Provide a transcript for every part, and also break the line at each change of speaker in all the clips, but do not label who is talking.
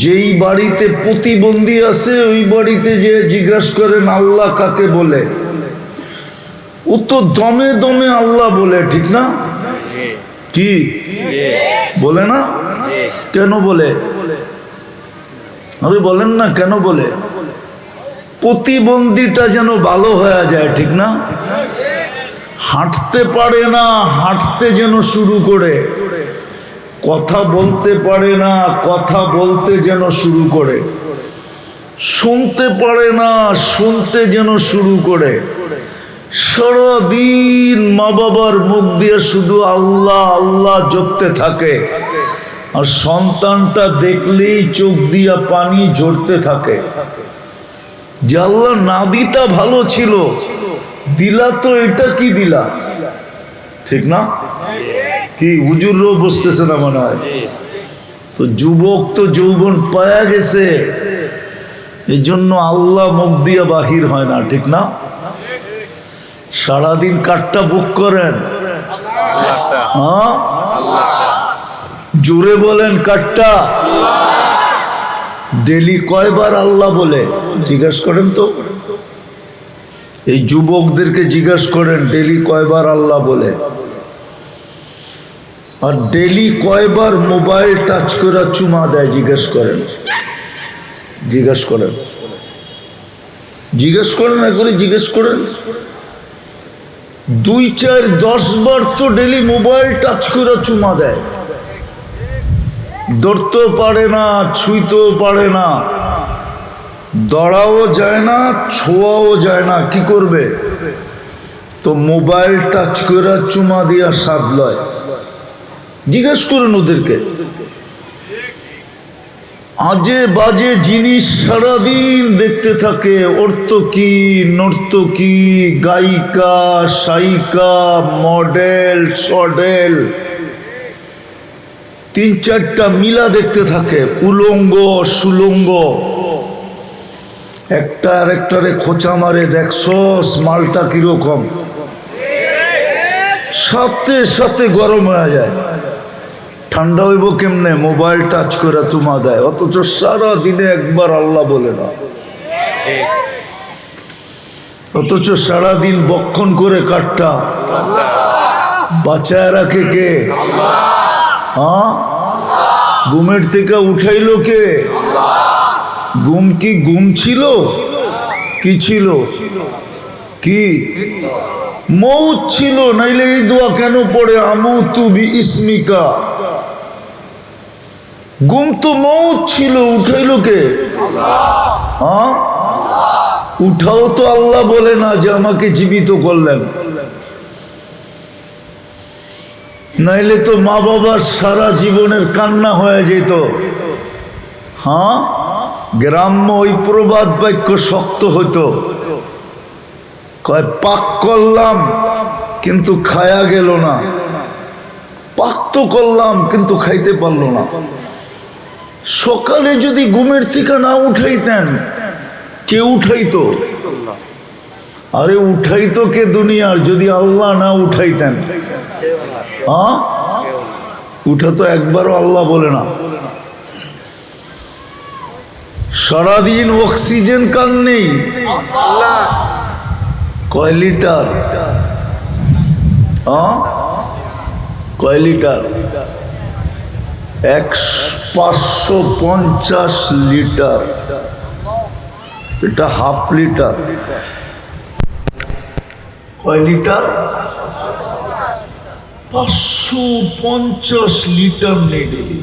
যেই বাড়িতে প্রতিবন্ধী আছে ওই বাড়িতে যে জিজ্ঞাসা করেন আল্লাহ কাকে বলে, ও তো দমে দমে আল্লাহ বলে, ঠিক না? কি বলে না? কেন বলে? আরে বলেন না কেন বলে? প্রতিবন্ধীটা যেন ভালো হয়ে যায়, ঠিক না? হাঁটতে পারে না, হাঁটতে যেন শুরু করে, কথা বলতে পারে না, কথা বলতে যেন শুরু করে, শুনতে পারে না, শুনতে যেন শুরু করে। সারাদিন মা বাবার মুখ দিয়ে শুধু আল্লাহ আল্লাহ জপতে থাকে, আর সন্তানটা দেখলেই চোখ দিয়া পানি ঝরতে থাকে। যে আল্লাহ না দিতা ভালো ছিল, দিলা তো এটা কি দিলা, ঠিক না? কি হুজুরও বুঝতেছে না মনে হয়? তো যুবক তো যৌবন পায়া গেছে, এই জন্য আল্লাহ মুখ দিয়া বাহির হয় না, ঠিক না? সারাদিন কাঠটা বুক করেন, হ্যাঁ জোরে বলেন কাঠটা। ডেলি কয়বার আল্লাহ বলে জিজ্ঞেস করেন তো, এই যুবকদেরকে জিজ্ঞেস করেন ডেলি কয়বার আল্লাহ বলে, আর ডেলি কয়বার মোবাইল টাচ করে চুমা দেয় জিজ্ঞেস করেন, জিজ্ঞেস করেন, জিজ্ঞেস করেন, একবারে জিজ্ঞেস করেন। 2, 4, 10 বার তো ডেলি মোবাইল টাচ করে চুমা দেয়, ধরতেও পারে না, ছুঁইতেও পারে না, দড়াও যায় না, ছোঁয়াও যায় না, কি করবে? তো মোবাইল টাচ করে চুমা দিয়া স্বাদ লয়। জিজ্ঞেস করুন ওদেরকে। আজে বাজে জিনিস সারাদিন দেখতে থাকে, অর্থকি নর্তকী, গায়িকা, সায়িকা, মডেল, সডেল, 3-4টা মিলা দেখতে থাকে, উলঙ্গ সুলঙ্গ, একটা আরেকটারে খোঁচা মারে, দেখছস মালটা কিরকম, সাথে সাথে গরম হয়ে যায়। ঠান্ডা হইব কেমনে? মোবাইল টাচ করে চুমা দেয়, অথচ সারা দিনে একবার আল্লাহ বলে না, অথচ সারাদিন বক্ষণ করে কাঠটা বাঁচায় রাখে কে? হ্যাঁ, ঘুমের থেকে উঠাইলো কে? ঘুম কি ঘুম ছিল? কি ছিল? কি মৌত ছিল? নাইলে এই দোয়া কেন পড়ে আমুতু বিইসমিকা? ঘুম তো মৌত ছিল, উঠাইলো কে? হ্যাঁ, উঠাও তো আল্লাহ বলে না যে আমাকে জীবিত করলেন। নাইলে তো মা বাবার সারা জীবনের কান্না হয়ে যেত। হ্যাঁ, গ্রাম্য ওই প্রবাদ বাক্য শক্ত হতো, কয় পাক করলাম কিন্তু খায়া গেল না, পাক তো করলাম কিন্তু খাইতে পারলো না। সকালে যদি ঘুমের থেকে না উঠাইতেন, কে উঠাইতো? আরে উঠাইতো কে দুনিয়ার, যদি আল্লাহ না উঠাইতেন? হ্যাঁ, উঠা তো একবারও আল্লাহ বলে না। সারাদিন অক্সিজেন কান নেই, কয় লিটার? হ্যাঁ, কয় লিটার? 550 লিটার, এটা হাফ লিটার। কয় লিটার? 550 লিটার নেই ডেলি।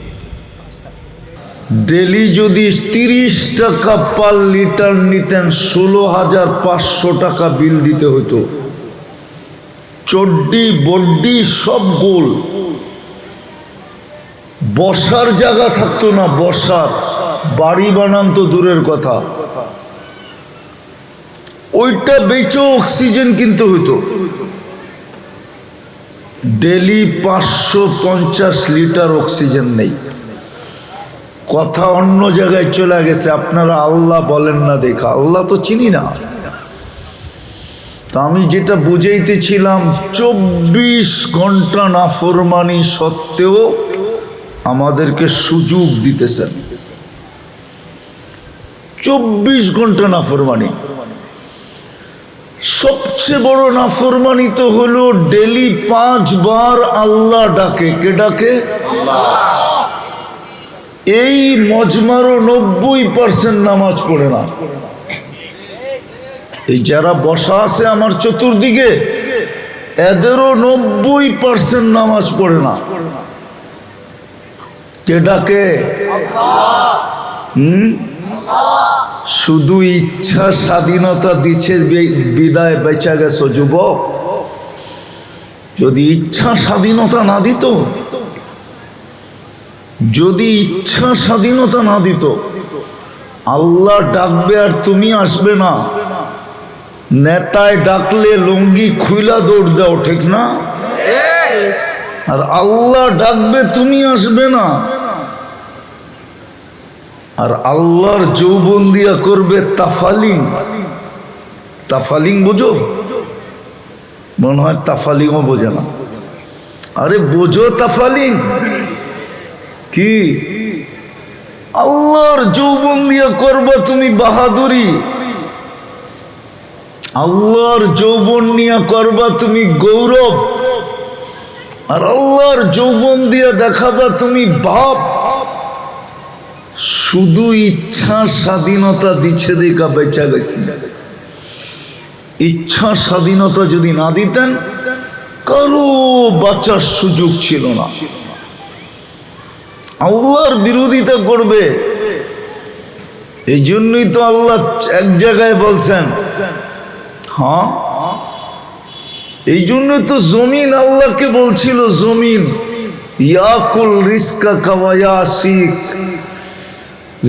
ডেলি যদি 30 টাকা পার লিটার নিতেন, 16,500 টাকা বিল দিতে হতো। চড্ডি বড্ডি সব গোল, বসার জায়গা থাকতো না, বসার বাড়ি বানান তো দূরের কথা, ওইটা বেচে অক্সিজেন কিনতে হতো। ডেলি 550 লিটার অক্সিজেন নেই। কথা অন্য জায়গায় চলে গেছে, আপনারা আল্লাহ বলেন না দেখা, আল্লাহ তো চিনি না। তা আমি যেটা বুঝাইতেছিলাম, 24 ঘন্টা নাফরমানি সত্ত্বেও আমাদেরকে সুযোগ দিতেছেন। 24 ঘন্টা নাফরমানি। সবচেয়ে বড় নাফরমানি তো হলো ডেলি 5 বার আল্লাহ ডাকে। কে ডাকে? এই মজমারও 90% নামাজ পড়ে না। এই যারা বসা আছে আমার চতুর্দিকে, এদেরও 90% নামাজ পড়ে না। কে ডাকে? শুধু ইচ্ছা স্বাধীনতা দিচ্ছে বিদায় বেঁচে গেছো যুবক। যদি ইচ্ছা স্বাধীনতা না দিত, যদি ইচ্ছা স্বাধীনতা না দিত, আল্লাহ ডাকবে আর তুমি আসবে না। নেতায় ডাকলে লুঙ্গি খুইলা দৌড় দাও, ঠিক না? আর আল্লাহ ডাকবে তুমি আসবে না। আর আল্লাহর যৌবন দিয়া করবে তাফালিং। তাফালিং বোঝো? মনে হয় তাফালিংও বোঝে না। আরে বোঝো তাফালিং কি? আল্লাহর যৌবন দিয়া করবা তুমি বাহাদুরি, আল্লাহর যৌবন নিয়ে করবা তুমি গৌরব, আর আল্লাহর যৌবন দিয়া দেখাবা তুমি বাপ। শুধু ইচ্ছা স্বাধীনতা দিচ্ছে দেখা বেঁচা গেছি। ইচ্ছা স্বাধীনতা যদি না দিতেন, কারো বাঁচার সুযোগ ছিল না। আল্লাহর বিরোধিতা করবে। এই জন্যই তো আল্লাহ এক জায়গায় বলছেন, হ্যাঁ, এই জন্য তো জমিন আল্লাহকে বলছিল, জমিন ইয়াকুল রিজকা কাওয়ায়াসিক,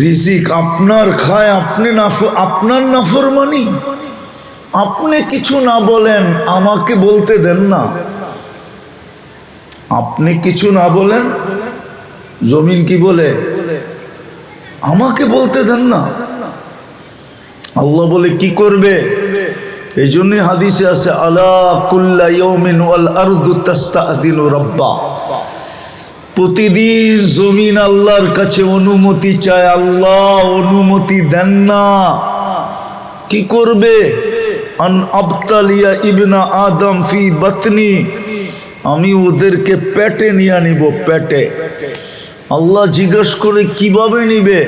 রিজিক আপনার খায়, আপনি আপনার নাফরমানি। আপনি কিছু না বলেন, আমাকে বলতে দেন না। আপনি কিছু না বলেন, জমিন কি বলে? আমাকে বলতে দেন না। আল্লাহ বলে কি করবে? এই জন্য হাদিসে আছে, আলা কুল্লা ইয়াউমিন ওয়াল আরদু তাস্তাআযিনু রাব্বা। প্রতিদিন জমিন আল্লাহর কাছে অনুমতি চায়, আল্লাহ অনুমতি দেন না। কি করবে? আন আবতালিয়া ইবনা আদম ফি বাতনি, আমি ওদেরকে পেটে নিয়ে নিব, পেটে। আল্লাহ জিজ্ঞেস করে কিভাবে নিবে?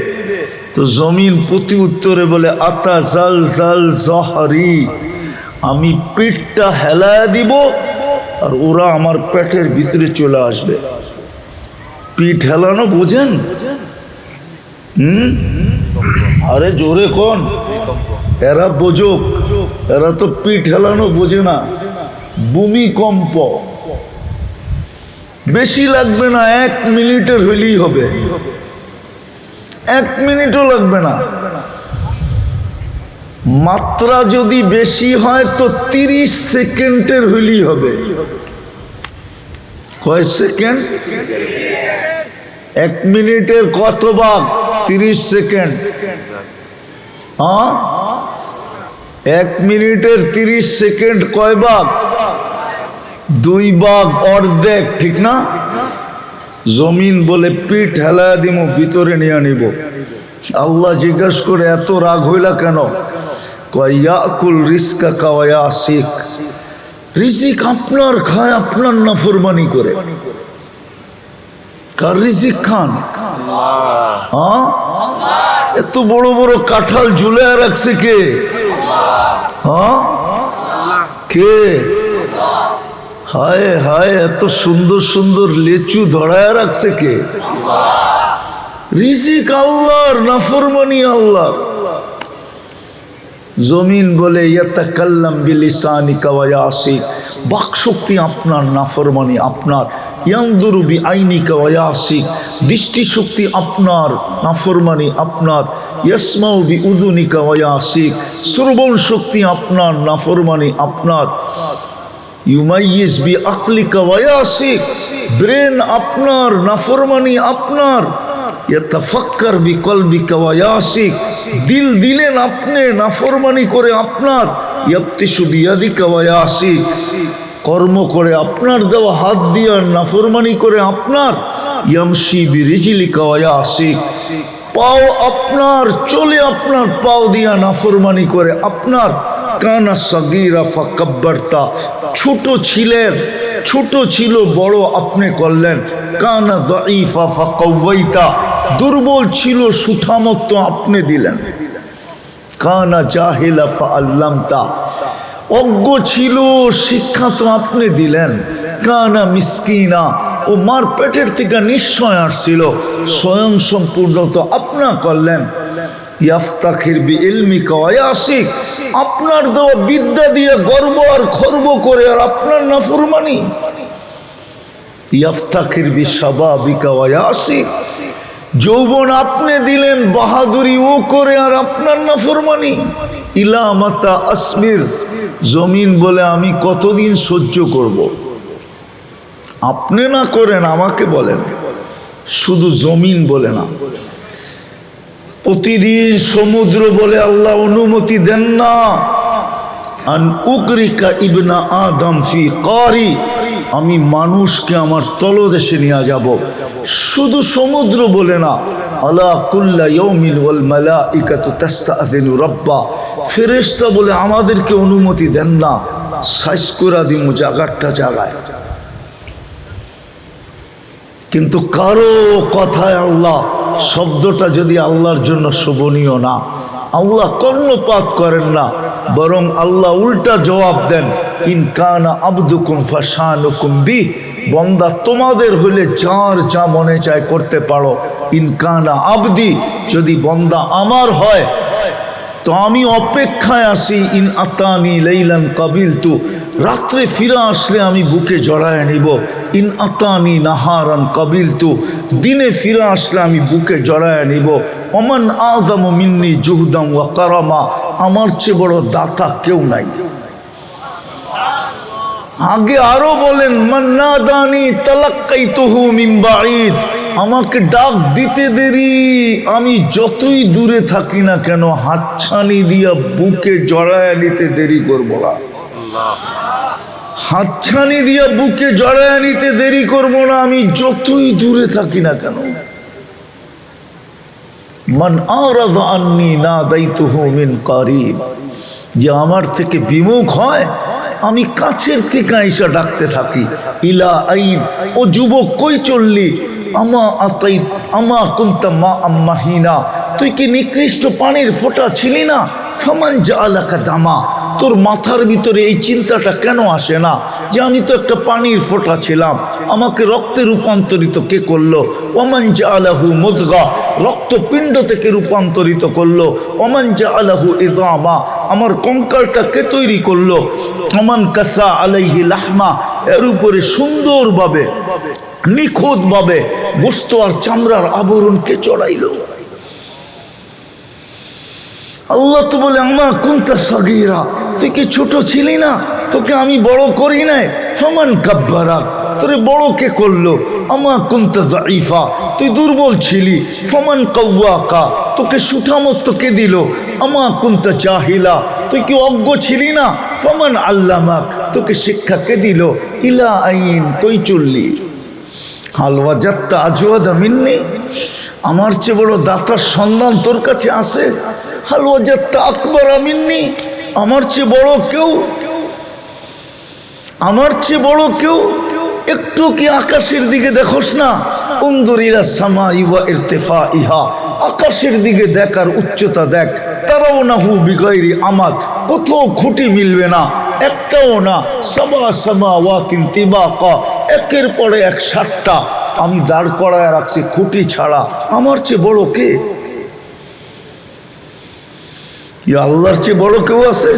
তো জমিন প্রতি উত্তরে বলে, আতা জাল জাল জহরি, আমি পিঠটা হেলায় দিব আর ওরা আমার পেটের ভিতরে চলে আসবে। পিঠ হেলানো বোঝেন? আরে জোরে কোন, এরা বোঝুক, এরা তো পিঠ হেলানো বোঝে না। ভূমিকম্প বেশি লাগবে না, 1 মিনিটের হইলেই হবে। 1 মিনিটও লাগবে না। মাত্রা যদি বেশি হয় তো 30 সেকেন্ডের হইলেই হবে। কয় সেকেন্ড? 1 মিনিটের কত ভাগ? 30 সেকেন্ড। হ্যাঁ, 1 মিনিটের 30 সেকেন্ড কয় ভাগ? 2 ভাগ, অর্ধেক, ঠিক না? জমিন বলে পিঠ হেলায়া দিব, ভিতরে নিয়ে নিব। আল্লাহ জিজ্ঞাসা করে, এত রাগ হইলা কেন? কয় ইয়াকুল রিজকা কাওয়ায়াসিক, রিজিক আপনার খায়, আপনার নাফরমানি করে। কার রিজিক খান? হ্যাঁ, এত বড় বড় কাঁঠাল ঝুলায় রাখছে কে? হ্যাঁ, কে? হায় হায়, এত সুন্দর সুন্দর লেচু ধরায় রাখছে কে? রিজিক আল্লাহর, নাফরমানি আল্লাহ। জমিন বলে ইয়াতাকাল্লাম বিলিসানিকা ওয়া ইয়াসিক, বাক শক্তি আপনার, নাফরমানি আপনার। ইয়ানদুরু বিআইনিকা ওয়া ইয়াসিক, দৃষ্টি শক্তি আপনার, নাফরমানি আপনার। ইয়াসমাউ বিউযুনিকা ওয়া ইয়াসিক, শ্রবণ শক্তি আপনার, নাফরমানি আপনার। ইউমাইয়িজ বিআকলিকা ওয়া ইয়াসিক, ব্রেন আপনার, নাফরমানি আপনার। ইয়াতাফাক্কার বিকলবিকা ওয়া ইয়াসিক, দিল দিলেন আপনি, নাফরমানি করে আপনার। ইয়াবতিশু বিয়াদিকা ওয়া ইয়াসিক, কর্ম করে আপনার দেওয়া হাত দিয়ে, নাফরমানি করে আপনার। ইয়ামশি বিরিজলিকা ওয়া ইয়াসিক, পাও আপনার চলে আপনার পাও দিয়া নাফরমানি করে আপনার। কানা সাগীরা ফাকাব্বারতা, ছোট ছিলেন, ছোট ছিল বড় আপনি করলেন। কানা দাঈফা ফাকাওয়াইতা, দুর্বল ছিল সুঠামত্ব আপনি দিলেন। কানা জাহিলা ফাআল্লামতা, অজ্ঞ ছিল শিক্ষা তো আপনি দিলেন। কানা মিসকিনা, ও মার পেটের থেকে নিশ্চয় আসছিল, স্বয়ং সম্পূর্ণ তো আপনা করলেন। ইয়াফতাখির বিইলমিকা ওয়া ইয়াসিক, আপনার দেওয়া বিদ্যা দিয়ে গর্ব আর খর্ব করে আর আপনার নাফরমানি। ইয়াফতাখির বিশাবাবিকা ওয়া ইয়াসিক, যৌবন আপনি দিলেন বাহাদুরি ও করে আর আপনার নাফরমানি। ইলা মাতা আসবির, জমিন বলে আমি কতদিন সহ্য করব। আপনি না করেন আমাকে বলেন, শুধু জমিন বলে না। প্রতিদিন সমুদ্র বলে আল্লাহ অনুমতি দেন না। আন উগরিকা ইবনা আদম ফি কারি, আমি মানুষকে আমার তলদেশে নিয়ে যাব। শুধু সমুদ্র বলে না, আলা কুল্লা ইয়াউমিন ওয়াল মালাইকাতু তাস্তাযিনু রাব্বা, ফেরেশতা বলে আমাদেরকে অনুমতি দেন না, সাইজ করে দিমু জায়গাটা জায়গায়। কিন্তু কারো কথায় আল্লাহ শব্দটা যদি আল্লাহর জন্য শোভনীয় না, আল্লাহ কর্ণপাত করেন না, বরং আল্লাহ উল্টা জবাব দেন। ইন কানা আবদুকুম ফাশানুকুম বি, বন্দা তোমাদের হইলে যার যা মনে চায় করতে পারো। ইন কানা আবদি, যদি বন্দা আমার হয় তো আমি অপেক্ষায় আসি। ইন আতানি লাইলান কাবিলতু, রাত্রে ফিরে আসলে আমি বুকে জড়ায় নিব। ইন আতানি নাহারান কাবিলতু, দিনে ফিরে আসলে আমি বুকে জড়ায় নিব। ওমান আযমু মিন্নি জুহদাম ওয়া কারামা, আমার চেয়ে বড় দাতা কেউ নাই। আগে আরো বলেন, মান নাদানি তালাক্কাইতুহু মিন বাঈদ, আমাকে ডাক দিতে দেরি, আমি যতই দূরে থাকি না কেন হাতছানি দিয়া বুকে জড়ায় নিতে দেরি করব না। হাতছানি দিয়া বুকে জড়ায় নিতে দেরি করব না, আমি যতই দূরে থাকি না কেন। মান আরাযা আন্নী নাদাইতুহু মিন কারীব, যে আমার থেকে বিমুখ হয় আমি কাছের থেকে আইসা ডাকতে থাকি। ইলা আইন, ও যুবক কই চললি। আমা আতাই আমা কুনতা মা আম্মাহিনা, তুই কি নিকৃষ্ট পানির ফোঁটা ছিলি না। ফামান জাআলাকা দামা, তোর মাথার ভিতরে এই চিন্তাটা কেন আসে না যে আমি তো একটা পানির ফোঁটা ছিলাম, আমাকে রক্তে রূপান্তরিত কে করলো। ওমান জাআলাহু মুদগা, রক্তপিণ্ড থেকে রূপান্তরিত করলো। ওমান জাআলাহু ইদামা, আমার কঙ্কালটা কে তৈরি করলো। ওমান কাসা আলাইহি লাহমা, এর উপরে সুন্দরভাবে নিখুঁতভাবে গোশত আর চামড়ার আবরণ কে চড়াইলো। আল্লাহ তো বলে, আমা কুনতা সাগীরা, তুই কি ছোট ছিলি না, তোকে আমি বড় করি নাই। ফামান কাব্বারাক, তোরে বড় কে করলো। আমা কুনতা দাঈফা, তুই দুর্বল ছিলি। ফামান কাওয়াকা, তোকে সুঠামত্ব কে দিল। আমা কুনতা জাহিলা, তুই কি অজ্ঞ ছিলি না। ফামান আল্লামাক, তোকে শিক্ষা কে দিল। ইলা আইন, কই চললি। হাল ওয়াজাদতা আজওয়াদা মিন্নি, আমার চেয়ে বড় দাতার সন্ধান তোর কাছে আছে। হাল ওয়াজাদতা আকবারা মিন্নি, আমার চেয়ে বড় কেউ, আমার চেয়ে বড় কেউ। একটু কি আকাশের দিকে দেখোস না। উনজুর ইলা সামাই ওয়া ইরতিফাইহা, আকাশের দিকে দেখ আর উচ্চতা দেখ। তারাউনাহু বিগাইরি আমাদ, কোথাও খুঁটি মিলবে না, একটাও না। সাবা সামাওয়াতিন তিবাকা, একের পরে এক 7টা আমি দাঁড় করায় রাখছি খুঁটি ছাড়া। আমার চেয়ে বড় কে। আল্লাহর চেয়ে বড় কেউ আছে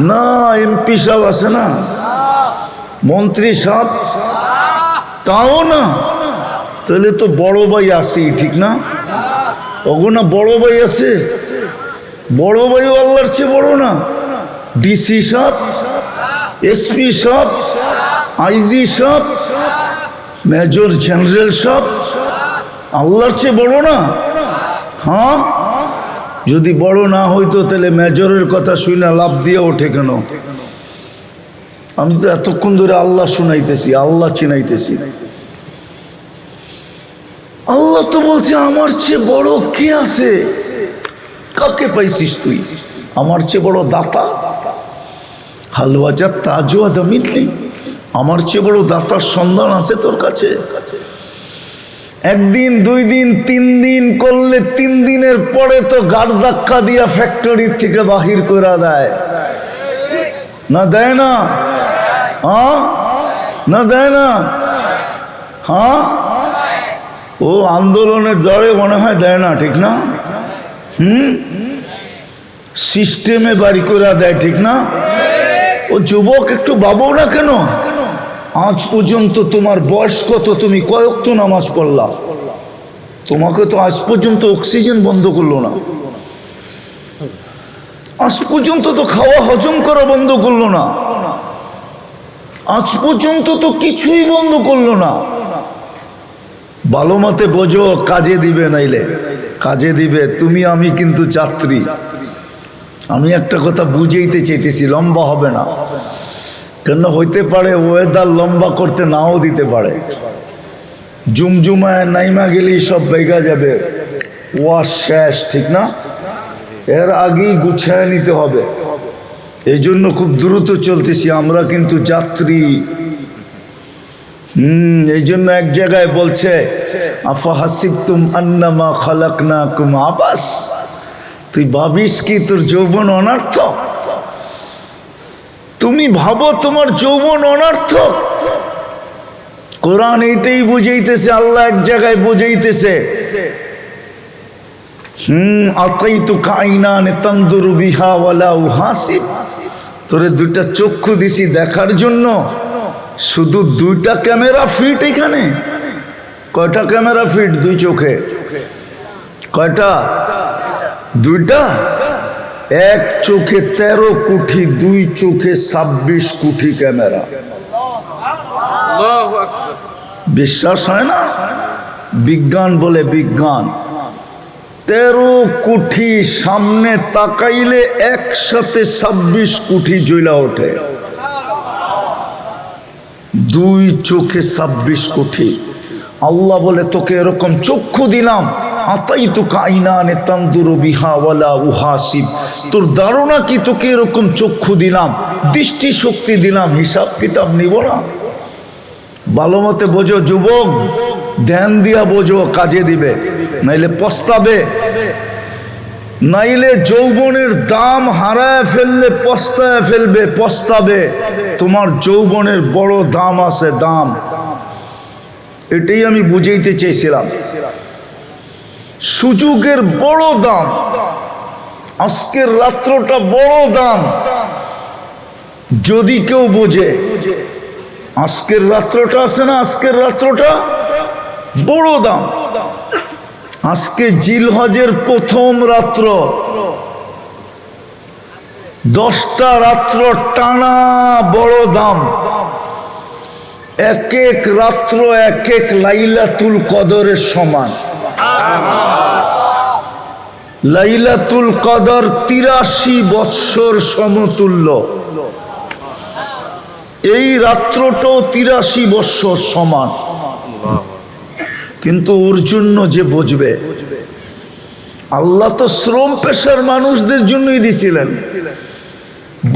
না। এমপি সাহেব আছে না, মন্ত্রী সাহেব, তাও না। তাহলে তো বড় ভাই আছে, ঠিক না। ওগো না, বড় ভাই আছে। বড় ভাইও আল্লাহর চেয়ে বড় না। ডিসি সাহেব, এসপি সাহেব, আইজি সাহেব, মেজর জেনারেল সাহেব আল্লাহর চেয়ে বড় না। হ্যাঁ, যদি বড় না হইতো তাহলে মেজরের কথা শুনে লাভ দিয়ে ওঠে কেন। আমি তো এতক্ষণ ধরে আল্লাহ শুনাইতেছি, আল্লাহ চিনাইতেছি। আল্লাহ তো বলছে আমার চেয়ে বড় কে আছে? কাকে পাইছিস তুই? আমার চেয়ে বড় দাতা? হালওয়াজা তাজু আদামিল্লি, আমার চেয়ে বড় দাতার সন্ধান আছে তোর কাছে? একদিন, 2 দিন, 3 দিন করলে 3 দিনের পরে তো গাড় ধাক্কা দিয়া ফ্যাক্টরির থেকে বাহির করে দেয়, না দেয় না? হ্যাঁ, না দেয় না? হ্যাঁ, ও আন্দোলনের দরে মনে হয় দেয় না, ঠিক না? সিস্টেমে বাড়ি করে দেয়, ঠিক না? ও যুবক, একটু ভাবো না কেন? আজ পর্যন্ত তোমার বয়স কত? তুমি কয় ওয়াক্ত নামাজ পড়লা? তোমাকে তো আজ পর্যন্ত অক্সিজেন বন্ধ করলো না, আজ পর্যন্ত তো খাওয়া হজম করা বন্ধ করলো না, আজ পর্যন্ত তো কিছুই বন্ধ করলো না। ভালো মতে বোঝো, কাজে দিবে, নাইলে কাজে দিবে। তুমি আমি কিন্তু যাত্রী। আমি একটা কথা বুঝাইতে চাইতেছি, লম্বা হবে না কেন? হইতে পারে ওয়েদার লম্বা করতে নাও দিতে পারে। জুমজুমায় নাইমা গেলেই সব বেগা যাবে, ওয়াশ শেষ, ঠিক না? এর আগেই গুছায় নিতে হবে। এই জন্য খুব দ্রুত চলতেছি, আমরা কিন্তু যাত্রী। এই জন্য এক জায়গায় বলছে, আফা হাসিবতুম আন্নামা খালাকনাকুম আবাস, তুই ভাবিস কি তোর যৌবন অনর্থক? তুমি ভাবো তোমার যৌবন অনর্থক? কোরআন এইটাই বুঝাইতেছে। আল্লাহ এক জায়গায় বুঝাইতেছে, আতাইতুকা আইনান তানদুরু বিহা ওয়ালা উহাসিব, তোরে 2টা চক্ষু দিছি দেখার জন্য, শুধু 2টা ক্যামেরা ফিট এখানে। কয়টা ক্যামেরা ফিট 2 চোখে? কয়টা? 2টা। এক চোখে 13 কোটি, 2 চোখে 26 কোটি ক্যামেরা। বিশ্বাস হয় না? বিজ্ঞান বলে, বিজ্ঞান 13 কোটি সামনে তাকাইলে একসাথে 26 কোটি জ্বলা ওঠে। 2 চোখে 26 কোটি। আল্লাহ বলে, তোকে এরকম চক্ষু দিলাম, আতাইতুকা আইনানে তানদুরু বিহা ওয়ালা উহাসিব, তোর ধারণা কি তোকে এরকম চক্ষু দিলাম, দৃষ্টি শক্তি দিলাম, হিসাব কিতাব নিব না? ভালো মতে বোঝো যুবক, ধ্যান দিয়া বোঝো, কাজে দিবে, নাইলে পস্তাবে। নাইলে যৌবনের দাম হারায় ফেললে পস্তায় ফেলবে, পস্তাবে। তোমার যৌবনের বড় দাম আছে, দাম। এটাই আমি বুঝাইতে চেয়েছিলাম। সুযোগের বড় দাম, আজকের রাত্রটা বড় দাম। যদি কেউ বোঝে, আজকের রাত্রটা আছে না, আজকের রাত্রটা বড় দাম। আজকে জিলহজের প্রথম রাত্র, 10টা রাত্র টানা বড় দাম। এক এক রাত্র এক এক লাইলাতুল কদরের সমান। লাইলাতুল কদর 83 বৎসর সমতুল্য। এই রাত্রটাও 83 বৎসর সমান। কিন্তু ওর জন্য যে বুঝবে, আল্লাহ তো শ্রম পেশার মানুষদের জন্যই দিছিলেন,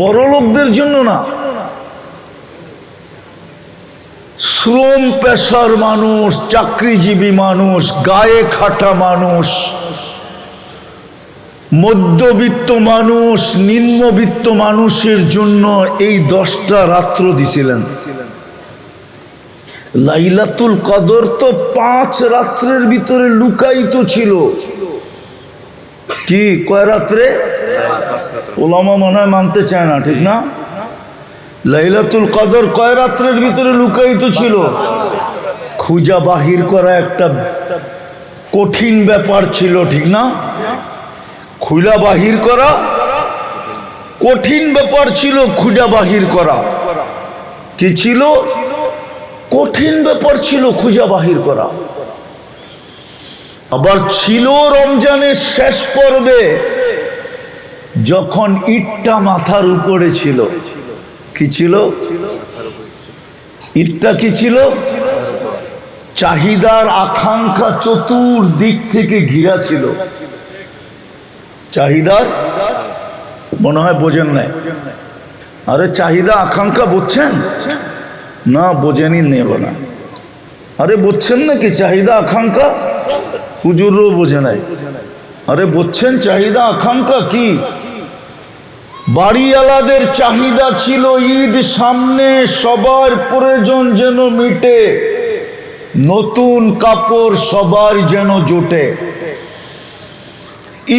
বড় লোকদের জন্য না। শ্রম পেশার মানুষ, চাকরিজীবী মানুষ, গায়ে খাটা মানুষ, মধ্যবিত্ত মানুষ, নিম্নবিত্ত মানুষের জন্য এই 10টা রাত্র দিছিলেন। লাইলাতুল কদর তো 5 রাত্রের ভিতরে লুকায়িত ছিল। কি কয় রাত্রে? ওলামা মনে হয় মানতে চায় না, ঠিক না? লাইলাতুল কদর কয় রাত্রের ভিতরে লুকায়িত ছিল? খুঁজা বাহির করা একটা কঠিন ব্যাপার ছিল, ঠিক না? খুঁজা বাহির করা কঠিন ব্যাপার ছিল। খুঁজা বাহির করা কি ছিল? কঠিন ব্যাপার ছিল খুঁজা বাহির করা। আবার ছিল রমজানের শেষ পর্বে, যখন ইটটা মাথার উপরে ছিল। কি ছিল? ইটটা কি ছিল? চাহিদার আকাঙ্ক্ষা চতুর্দিক থেকে ঘিরা ছিল। চাহিদার, মনে হয় বোঝেন নাই। আরে চাহিদা আকাঙ্ক্ষা বুঝছেন না? বোঝেনি নেব না। আরে বুঝছেন নাকি চাহিদা আকাঙ্ক্ষা? হুজুরও বোঝে নাই। আরে বুঝছেন চাহিদা আকাঙ্ক্ষা কি? বাড়িওয়ালাদের চাহিদা ছিল ঈদ সামনে, সবার প্রয়োজন যেন মিটে, নতুন কাপড় সবার যেন জোটে,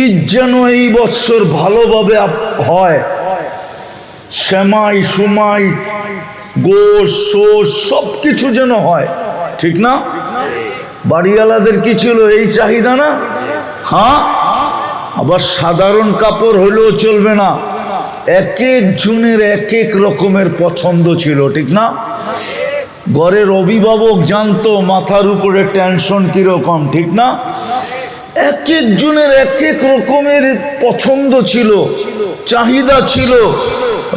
ঈদ যেন এই বছর ভালোভাবে হয়, সেমাই সুমাই গোশ সোস সবকিছু যেন হয়, ঠিক না? বাড়িওয়ালাদের কি ছিল? এই চাহিদা না? হ্যাঁ। আবার সাধারণ কাপড় হলেও চলবে না, এক এক জনের এক এক রকমের পছন্দ ছিল, ঠিক না? ঘরের অভিভাবক জানতো মাথার উপরে টেনশন কিরকম, ঠিক না? এক এক জনের এক এক রকমের পছন্দ ছিল, চাহিদা ছিল।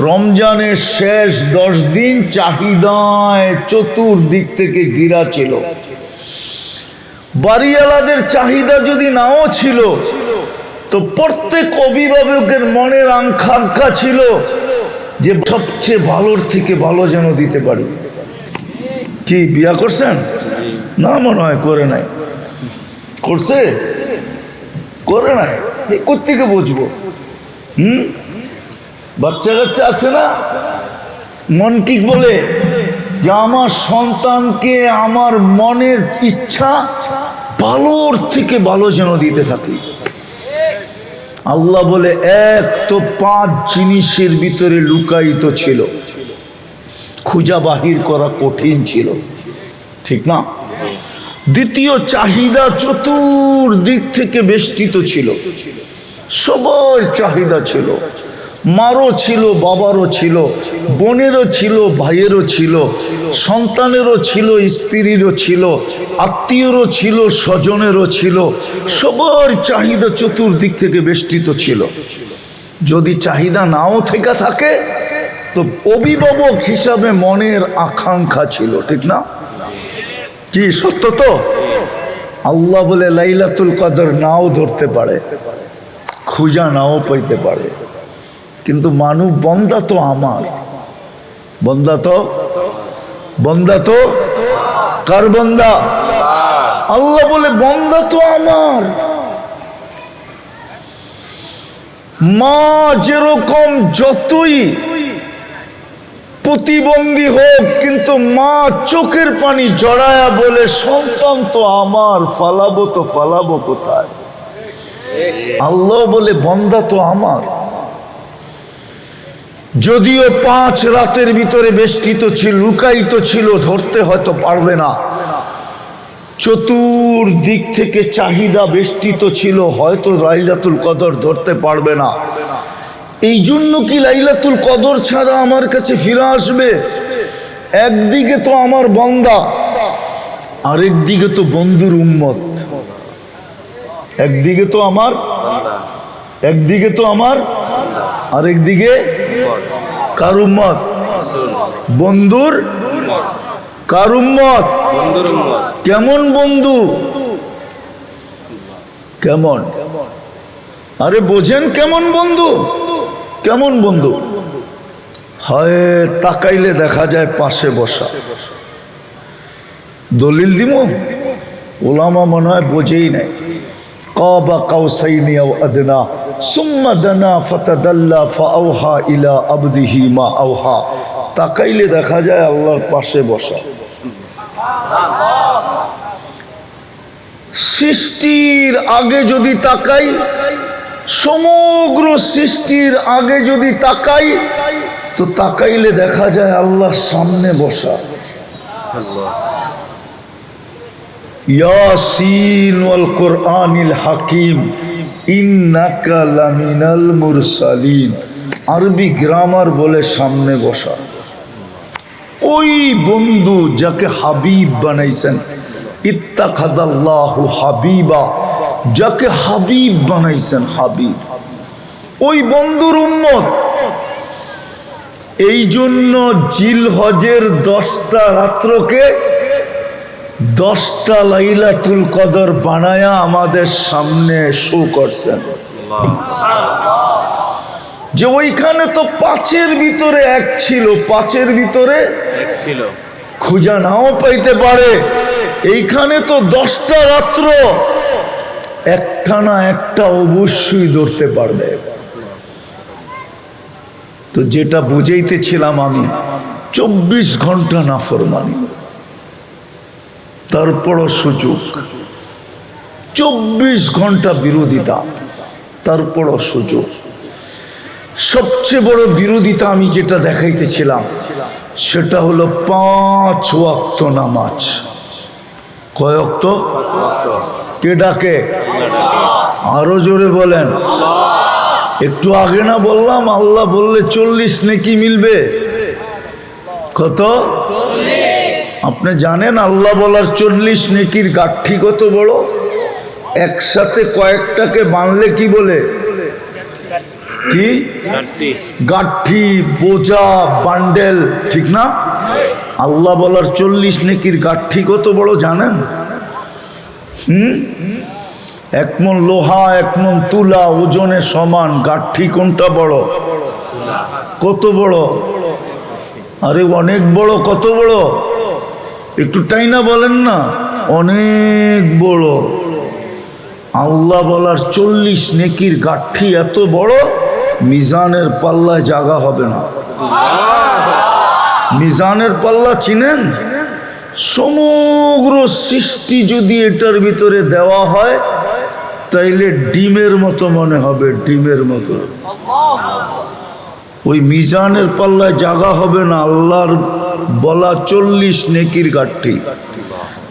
রমজানের শেষ 10 দিন চাহিদায় চতুর্দিক থেকে ঘিরা ছিল। বাড়িওয়ালাদের চাহিদা যদি নাও ছিল, তো প্রত্যেক অভিভাবকের মনের আকাঙ্ক্ষা ছিল যে সবচেয়ে ভালোর থেকে ভালো যেন দিতে পারি। কি বিয়া করছেন? না, মনে হয় করে নাই। করছে? করে নাই। কোত্থেকে বুঝবো? বাচ্চা কাচ্চা আছে না? মন কি বলে যে আমার সন্তানকে আমার মনের ইচ্ছা ভালোর থেকে ভালো যেন দিতে থাকি। আল্লাহ বলে এক তো 5 জিনিসের ভিতরে লুকায়িত ছিল, খুঁজা বাহির করা কঠিন ছিল, ঠিক না? দ্বিতীয়, চাহিদা চতুর্দিক থেকে বেষ্টিত ছিল, সবার চাহিদা ছিল। মারও ছিল, বাবারও ছিল, বোনেরও ছিল, ভাইয়েরও ছিল, সন্তানেরও ছিল, স্ত্রীরও ছিল, আত্মীয়রও ছিল, স্বজনেরও ছিল, সবার চাহিদা চতুর্দিক থেকে বেষ্টিত ছিল। যদি চাহিদা নাও থেকে থাকে তো অভিভাবক হিসাবে মনের আকাঙ্ক্ষা ছিল, ঠিক না? কি সত্য তো? আল্লাহ বলে লাইলাতুল কদর নাও ধরতে পারে, খুঁজা নাও পাইতে পারে, কিন্তু মানব বন্দা তো আমার। বন্দা তো কার বন্দা? আল্লাহ বলে বন্দা তো আমার। মা যেরকম যতই প্রতিবন্ধী হোক, কিন্তু মা চোখের পানি জড়ায়া বলে সন্তান তো আমার, ফালাবো তো ফালাবো কোথায়? আল্লাহ বলে বন্দা তো আমার। যদিও 5 রাতের ভিতরে বেষ্টিত ছিল, লুকায়িত ছিল, ধরতে হয়তো পারবে না, চতুর্দিক থেকে চাহিদা বেষ্টিত ছিল, হয়তো লাইলাতুল কদর ধরতে পারবে না। এই জন্য কি লাইলাতুল কদর ছাড়া আমার কাছে ফিরে আসবে? একদিকে তো আমার বান্দা, আরেকদিকে তো বন্ধুর উম্মত। একদিকে তো আমার, আরেকদিকে কার উম্মত? বন্ধুর। কার উম্মত? কেমন বন্ধু? কেমন? আরে বোঝেন কেমন বন্ধু? কেমন বন্ধু? হয় তাকাইলে দেখা যায় পাশে বসা। দলিল দিব? ওলামা মনে হয় বোঝেই নাই। কাবা কাউসাইনি আও আদনা সুম্মা দানা ফাতাদাল্লা ফাআওহা ইলা আবদিহি মা আওহা। তাকাইলে দেখা যায় আল্লাহর পাশে বসা। সৃষ্টির আগে যদি তাকাই, সমগ্র সৃষ্টির আগে যদি তাকাই, তো তাকাইলে দেখা যায় আল্লাহর সামনে বসা। ইয়াসিন ওয়াল কুরআনিল হাকিম ইন্নাকা লামিনাল মুরসালিন। আরবি গ্রামার বলে সামনে বসা। ওই বন্ধু যাকে হাবিব বানাইছেন, ইত্তাখাদাল্লাহু হাবিবা, যাকে হাবিব বানাইছেন, হাবিব, ওই বন্ধুর উম্মত। এই জন্য জিলহজের 10টা রাত্রকে 10টা লাইলাতুল কদর বানায়া আমাদের সামনে শো করছেন যে ওইখানে তো 5-এর ভিতরে 1 ছিল, 5-এর ভিতরে 1 ছিল, খুঁজা নাও পাইতে পারে। এইখানে তো 10টা রাত্র, একটা না একটা অবশ্যই ধরতে পারবে। তো যেটা বুঝাইতেছিলাম আমি, 24 ঘন্টা নাফরমানি, তারপরও সুযোগ, 24 ঘন্টা বিরোধিতা, তারপরও সুযোগ। সবচেয়ে বড় বিরোধিতা আমি যেটা দেখাইতেছিলাম সেটা হলো 5 ওয়াক্ত নামাজ। কয় ওয়াক্ত? কে ডাকে? আরো জোরে বলেন। একটু আগে না বললাম আল্লাহ বললে 40 নেকি মিলবে? কত? আপনি জানেন আল্লাহ বলার 40 নেকির গাঠি কত বড়? একসাথে কয়েকটাকে বানলে কি বলে? কি গাঠি, বোঝা, বান্ডেল, ঠিক না? আল্লাহ বলার 40 নেকির গাঠি কত বড় জানেন? 1 মণ লোহা 1 মণ তুলা ওজনে সমান। গাঠি কোনটা বড়? কত বড়? আরে অনেক বড়। কত বড়? একটু টাইনা বলেন না। অনেক বড়। আল্লাহ বলার 40 নেকির গাঠি এত বড়, মিজানের পাল্লায় জায়গা হবে না। মিজানের পাল্লা চিনেন? সমগ্র সৃষ্টি যদি এটার ভিতরে দেওয়া হয় তাইলে ডিমের মতো মনে হবে, ডিমের মতো। ওই মিজানের পাল্লায় জায়গা হবে না আল্লাহর বলা 40 নেকির গাঠি।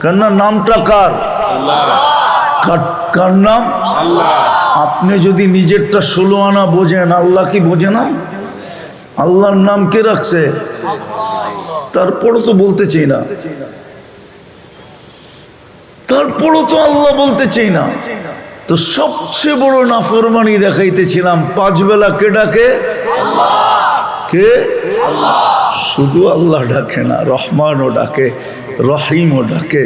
কেননা নামটা কার? কার নাম? আপনি যদি নিজেরটা 16 আনা বোঝেন, আল্লাহ কি বোঝে না? আল্লাহর নাম কে রাখছে? তারপরও তো বলতে চাই না, তারপরও তো আল্লাহ বলতে চাই না। তো সবচেয়ে বড় নাফরমানি দেখাইতেছিলাম। 5 বেলা কে ডাকে? কে? শুধু আল্লাহ ডাকে না, রহমানও ডাকে, রহিমও ডাকে,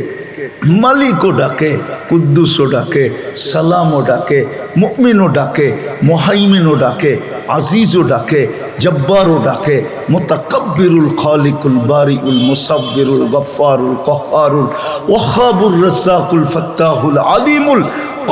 মালিকও ডাকে, কুদ্দুসও ডাকে, সালামও ডাকে, মুমিনও ডাকে, মুহাইমিনও ডাকে, আজিজও ডাকে, জব্বারও ডাকে, মুতাকাব্বিরুল খালিকুল বারিউল মুসাব্বিরুল গফফারুল কহ্হারুল ওয়াহাবুর রাজ্জাকুল ফাত্তাহুল আলিমুল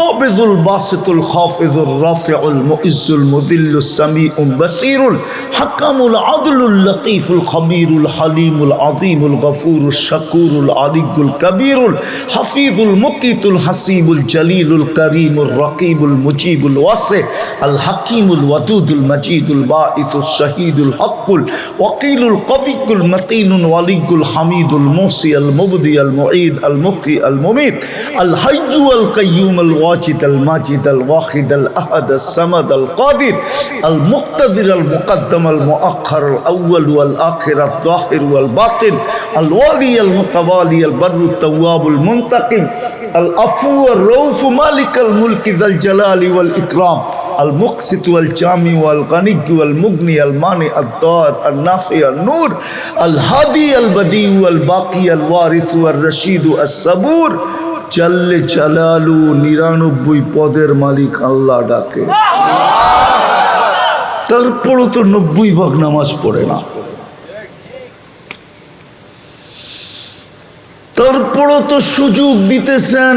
قابض الباسط الخافض الرافع المؤز المذل السميع البصير الحكم العدل اللطيف الخبير الحليم العظيم الغفور الشكور العلي الكبير الحفيظ المقيت الحسيب الجليل الكريم الرقيب المجيب الواسع الحكيم الودود المجيد الباعث الشهيد الحق الوكيل القوي المتين الولي الحميد الموصي المبدي المعيد المحيي المميت الحي القيوم الواجد الماجد الواحد الأحد الصمد القادر المقتدر المقدم المؤخر الأول والآخر الظاهر والباطن الوالي المتوالي البر التواب المنتقم العفو الرؤوف مالك الملك ذا الجلال والإكرام المقسط والجامع والغني والمغني المانع الضار النافع النور الهادي البديع الباقي الوارث والرشيد الصبور জাল্লে জালালু 99 পদের মালিক আল্লাহ ডাকে। তারপরও তো 90 ভাগ নামাজ পড়ে না, তারপরও তো সুযোগ দিতেছেন।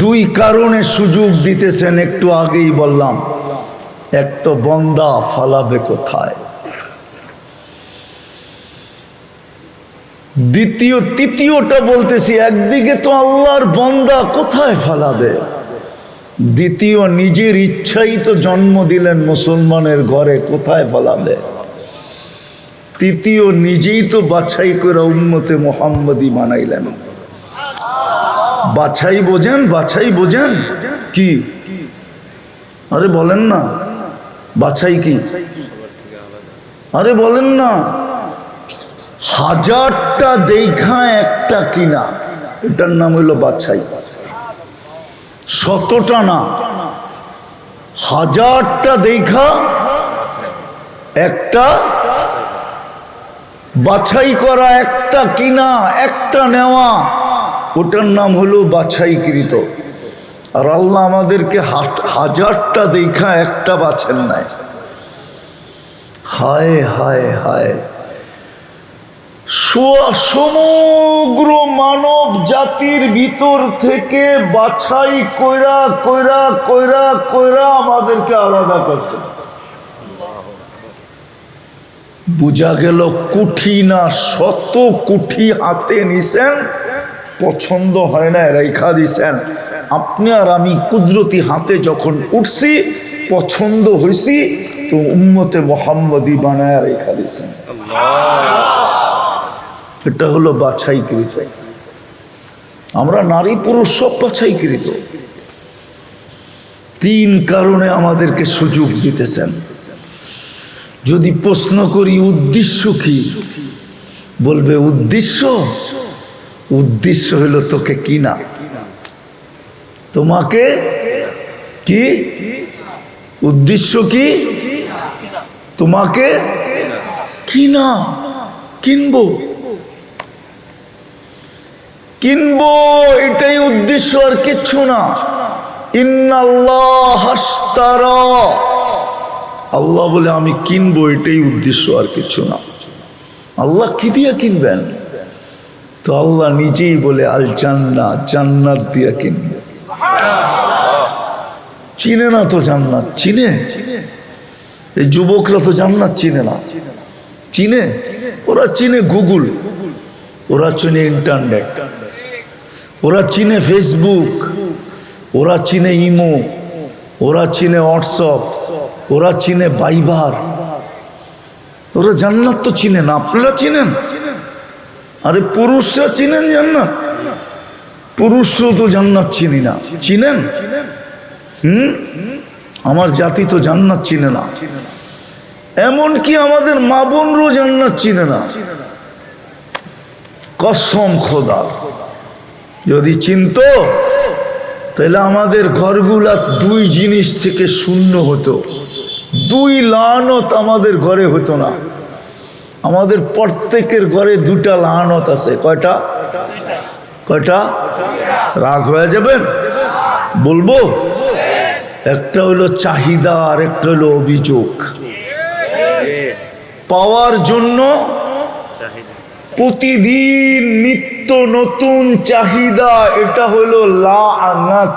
2 কারণে সুযোগ দিতেছেন, একটু আগেই বললাম। এক তো বন্দা ফালাবে কোথায়, তৃতীয়টা বলতেছি, একদিকে তো আল্লাহর বান্দা কোথায় ফালাবে, দ্বিতীয় নিজের ইচ্ছাই তো জন্ম দিলেন মুসলমানের ঘরে, কোথায় ফালাবে, তৃতীয় নিজেই তো বাছাই করে উম্মতে মুহাম্মদী বানাইলেন। বাছাই বোঝেন? বাছাই বোঝেন কি? আরে বলেন না, বাছাই কি? আরে বলেন না। 1000টা দেখা একটা কিনা, এটার নাম হইল বাছাই। 100টা না, 1000টা দেখা একটা বাছাই করা, একটা কিনা একটা নেওয়া, ওটার নাম হলো বাছাইকৃত। আর আল্লাহ আমাদেরকে হাজারটা দেখা একটা বাছেন নাই। হায় হায় হায়, সমগ্র মানব জাতির ভিতর থেকে বাছাই কইরা কইরা কইরা কইরা আমাদেরকে আলাদা করছে। বুঝা গেল কুঠি না শত কুঠি হাতে নিছেন, পছন্দ হয় না রেখা দিছেন। আপনি আর আমি কুদরতি হাতে যখন উঠছি, পছন্দ হয়েছি, তো উম্মতে মুহাম্মদী বানায় রেখা দিছেন। এটা হলো বাছাইকৃত। আমরা নারী পুরুষ সব বাছাইকৃত। 3 কারণে আমাদেরকে সুযোগ দিতেছেন। যদি প্রশ্ন করি উদ্দেশ্য কি, বলবে উদ্দেশ্য হলো তোকে কিনা, তোমাকে কি উদ্দেশ্য কি, তোমাকে কিনা, কিনবো, এটাই উদ্দেশ্য, আর কিচ্ছু না। ইন্নাল্লাহ আশতারা, আল্লাহ বলে আমি কিনবো, এটাই উদ্দেশ্য, আর কিছু না। আল্লাহ কি দিয়ে কিনবেন? তো আল্লাহ নিজেই বলে আল জান্নাত, জান্নাত দিয়ে কিনবো। চিনে না তো জান্নাত? চিনে? এই যুবকরা তো জান্নাত চিনে না। চিনে? ওরা চিনে গুগল, ওরা চিনে ইন্টারনেট, ওরা চিনে ফেসবুক, ওরা চিনে ইমো, ওরা চিনে হোয়াটসঅ্যাপ, ওরা চিনে ভাইবার। ওরা জান্নাত তো চিনে না। আপনারা চিনেন? আরে পুরুষরা চিনেন জান্নাত? পুরুষও তো জান্নাত চিনি না। চিনেন? আমার জাতি তো জান্নাত চিনে না। এমনকি আমাদের মা বোনরাও জান্নাত চিনে না। কসম খোদার, যদি চিনতো তাহলে আমাদের ঘরগুলা 2 জিনিস থেকে শূন্য হতো। 2 লানত আমাদের ঘরে হতো না। আমাদের প্রত্যেকের ঘরে 2টা লানত আছে। কয়টা? কয়টা? রাগ হয়ে যাবেন? বলবো? একটা হলো চাহিদা, আর একটা হলো অভিযোগ। পাওয়ার জন্য প্রতিদিন নিত্য নতুন চাহিদা, এটা হলো লানত।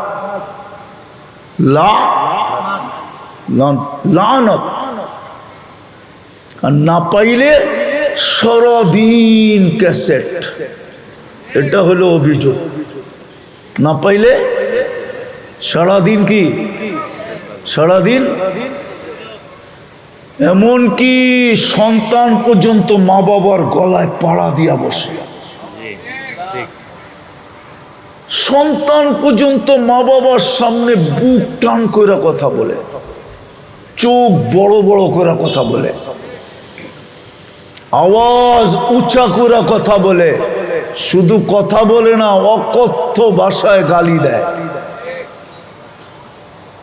লানত। আর না পাইলে সারাদিন ক্যাসেট, এটা হলো অভিযোগ। না পাইলে সারাদিন কি? সারাদিন। এমনকি সন্তান পর্যন্ত মা বাবার গলায় পাড়া দিয়া বসে। সন্তান পর্যন্ত মা বাবার সামনে বুক টান করে কথা বলে, চোখ বড় বড় করে কথা বলে, আওয়াজ উঁচা করে কথা বলে। শুধু কথা বলে না, অকথ্য ভাষায় গালি দেয়।